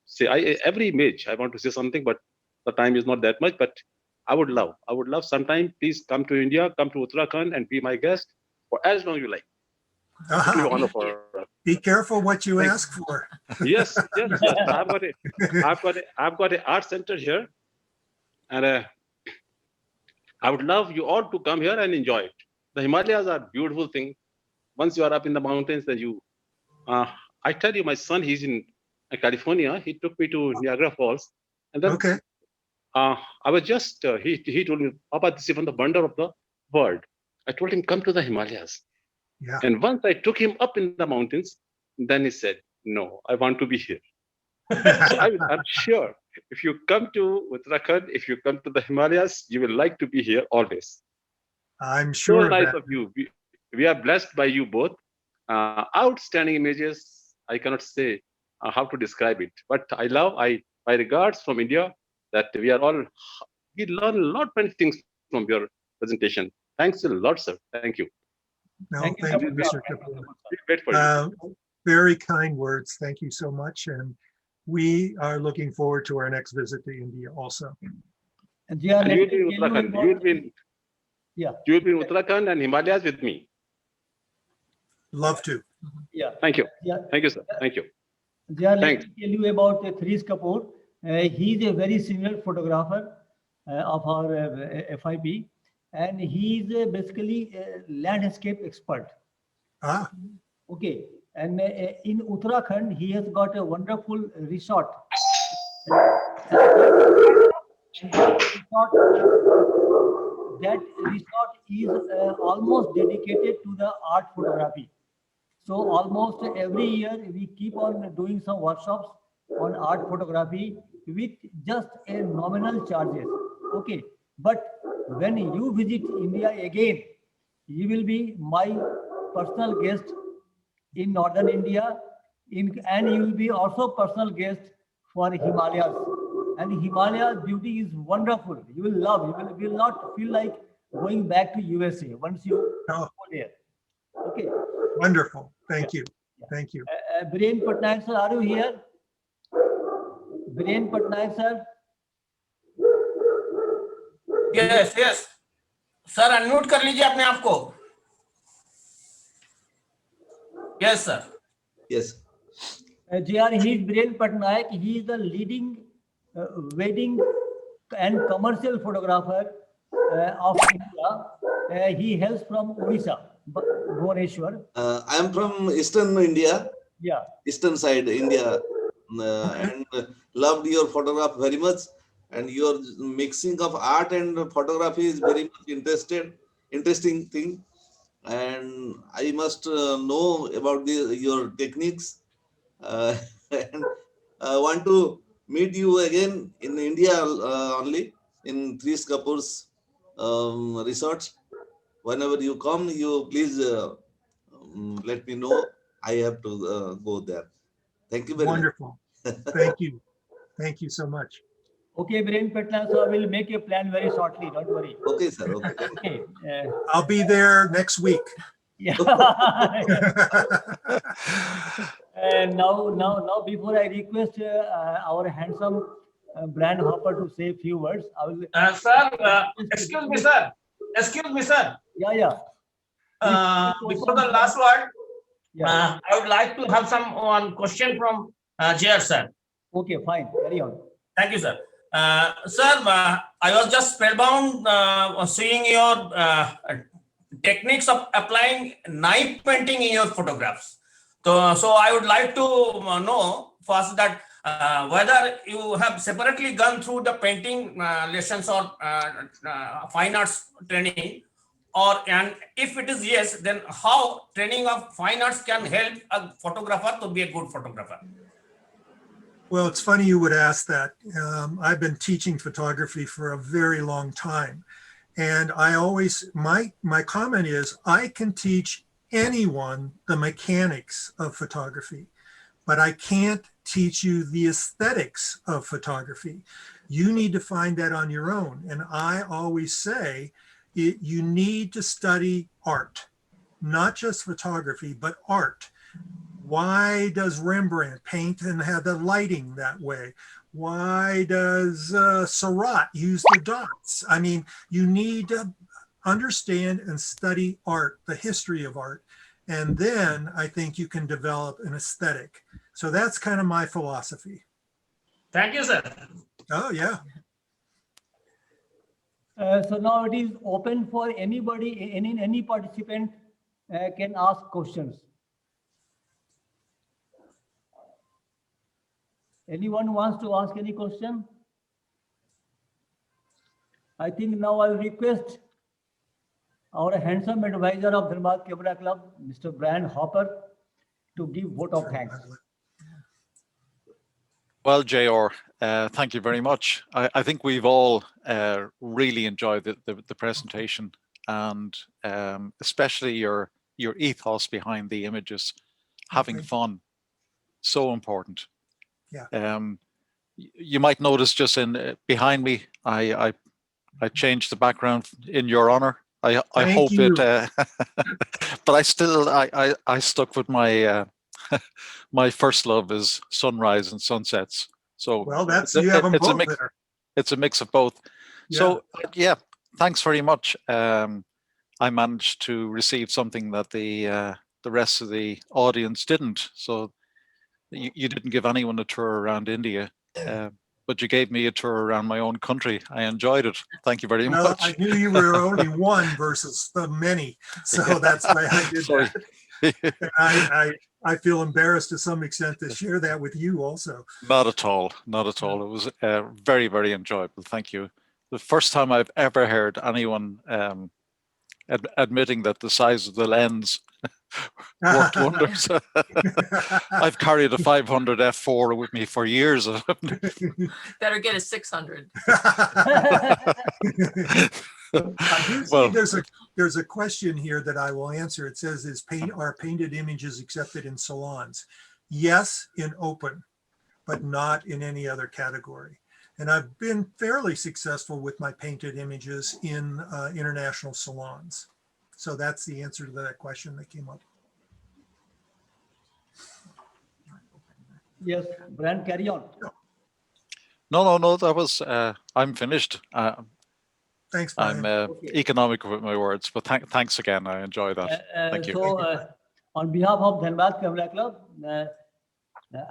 say. Every image I want to say something, but the time is not that much. But I would love sometime. Please come to India, come to Uttarakhand, and be my guest for as long as you like. It will be honor for us. Be careful what you ask for. Yes. I've got an art center here, and I would love you all to come here and enjoy it. The Himalayas are a beautiful thing. Once you are up in the mountains, then I tell you, my son, he's in California. He took me to Niagara Falls, and then I was just he told me, Papa, this is even the wonder of the world. I told him, come to the Himalayas. Yeah. And once I took him up in the mountains, then he said, no, I want to be here. So I'm sure if you come to Uttarakhand, if you come to the Himalayas, you will like to be here always. I'm sure. So nice of you. We are blessed by you both. Outstanding images. I cannot say how to describe it, but my regards from India, that we learn a lot many things from your presentation. Thanks a lot, sir. Thank you. No, thank you, Mr. Kapoor. Very kind words. Thank you so much. And we are looking forward to our next visit to India also. And you'll be in Uttarakhand. You'll be in Uttarakhand and Himalayas with me. Love to. Yeah. Thank you. Yeah. Thank you, sir. Thank you. Let Thanks. me tell you about Threes Kapoor. He is a very senior photographer of our FIP, and he is basically a landscape expert. Ah. Okay, and in Uttarakhand, he has got a wonderful resort. That resort is almost dedicated to the art photography. So almost every year we keep on doing some workshops on art photography with just a nominal charges. Okay, but when you visit India again, you will be my personal guest in northern India, and you will be also personal guest for Himalayas. And Himalayas beauty is wonderful. You will love. You will not feel like going back to USA once you go there. Okay. Wonderful. Thank you. Thank you. Biren Patnaik sir, are you here? Biren Patnaik sir. Yes, yes. Sir, unmute कर लीजिए अपने आप को. Yes, sir. Yes. JR, he is Biren Patnaik. He is the leading wedding and commercial photographer of India. He hails from Odisha, Bhubaneswar. I am from Eastern India. Yeah. Eastern side India, and loved your photograph very much. And your mixing of art and photography is very much interesting thing. And I must know about your techniques. And I want to meet you again in India only in Threes Kapoor's resorts. Whenever you come, you please let me know. I have to go there. Thank you very Wonderful. much. Thank you. Thank you so much. Okay, Biren Patnaik, so I will make a plan very shortly. Don't worry. Okay, sir. Okay. Okay. I'll be there next week. Yeah. Now, before I request our handsome Brian Hopper to say a few words, I will. Sir, excuse me, sir. Excuse me, sir. Yeah. Before the last word, I would like to have one question from JR, sir. Okay, fine. Carry on. Thank you, sir. Sir, I was just spellbound seeing your techniques of applying knife painting in your photographs. So I would like to know first that whether you have separately gone through the painting lessons or fine arts training, and if it is yes, then how training of fine arts can help a photographer to be a good photographer? Well, it's funny you would ask that. I've been teaching photography for a very long time. And I always, my comment is, I can teach anyone the mechanics of photography, but I can't teach you the aesthetics of photography. You need to find that on your own. And I always say, you need to study art, not just photography, but art. Why does Rembrandt paint and have the lighting that way? Why does Seurat use the dots? I mean, you need to understand and study art, the history of art, and then I think you can develop an aesthetic. So that's kind of my philosophy. Thank you, sir. Oh, yeah. So now it is open for anybody, any participant can ask questions. Anyone wants to ask any question? I think now I'll request our handsome advisor of Dharmad Camera Club, Mr. Brian Hopper, to give vote of thanks. Well, JR, thank you very much. I think we've all really enjoyed the presentation, and especially your ethos behind the images, having fun, so important. Yeah. You might notice just in behind me, I changed the background in your honor. I hope you. it, but I still I stuck with my my first love is sunrise and sunsets. So well, that's you have them both there. It's a mix of both. Yeah. So yeah, thanks very much. I managed to receive something that the the rest of the audience didn't. So you didn't give anyone a tour around India, but you gave me a tour around my own country. I enjoyed it. Thank you very Well, much. I knew you were only one versus the many, so that's why I did that. And I feel embarrassed to some extent to share that with you also. Not at all. Not at all. It was very, very enjoyable. Thank you. The first time I've ever heard anyone admitting that the size of the lens worked wonders. I've carried a 500 f4 with me for years. Better get a 600. Well, there's a question here that I will answer. It says, are painted images accepted in salons? Yes, in open, but not in any other category. And I've been fairly successful with my painted images in international salons. So that's the answer to that question that came up. Yes, Brian, carry on. No, that was, I'm finished. Thanks, Brian. I'm economic with my words, but thanks again. I enjoy that. Thank you. So on behalf of Dhanbad Camera Club,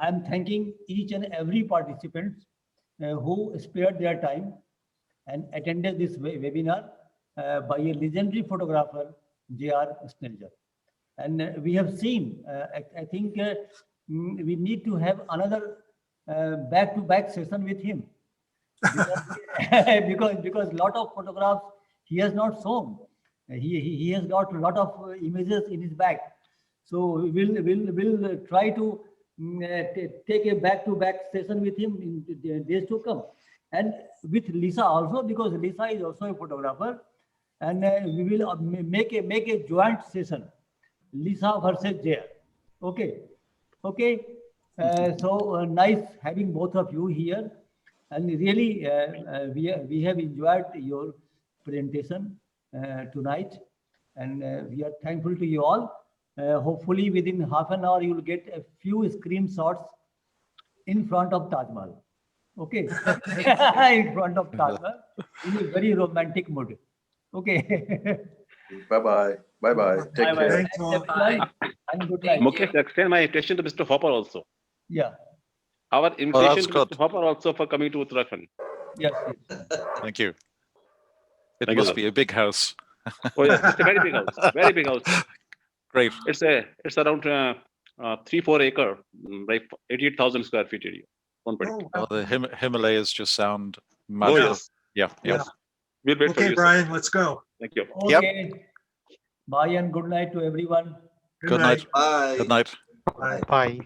I'm thanking each and every participant who spared their time and attended this webinar by a legendary photographer, J.R. Schnelzer. And we have seen, I think we need to have another back-to-back session with him. Because lot of photographs he has not shown. He has got a lot of images in his bag. So we'll try to take a back-to-back session with him in the days to come, and with Lisa also, because Lisa is also a photographer, and we will make a joint session, Lisa versus Jaya. Okay. So nice having both of you here, and really we have enjoyed your presentation tonight, and we are thankful to you all. Hopefully within half an hour you will get a few screenshots in front of Taj Mahal. Okay. In front of Taj Mahal in a very romantic mood. Okay. Bye-bye. Bye-bye. Take care. Thanks all. Bye. And good night. Mukesh, extend my invitation to Mr. Hopper also. Yeah. Our invitation that's to good. Mr. Hopper also for coming to Uttarakhand. Yes. Thank you. It Thank you, must sir. be a big house. Oh yes, it's a very big house. Very big house. Great. It's around 3-4 acre, like 88,000 square feet area. Oh, the Himalayas just sound Oh magical. yes. Yeah. Yes. We'll wait for Okay, you. Brian, let's go. Thank you. Okay. Bye and good night to everyone. Good night. Bye. Good night. Bye. Bye.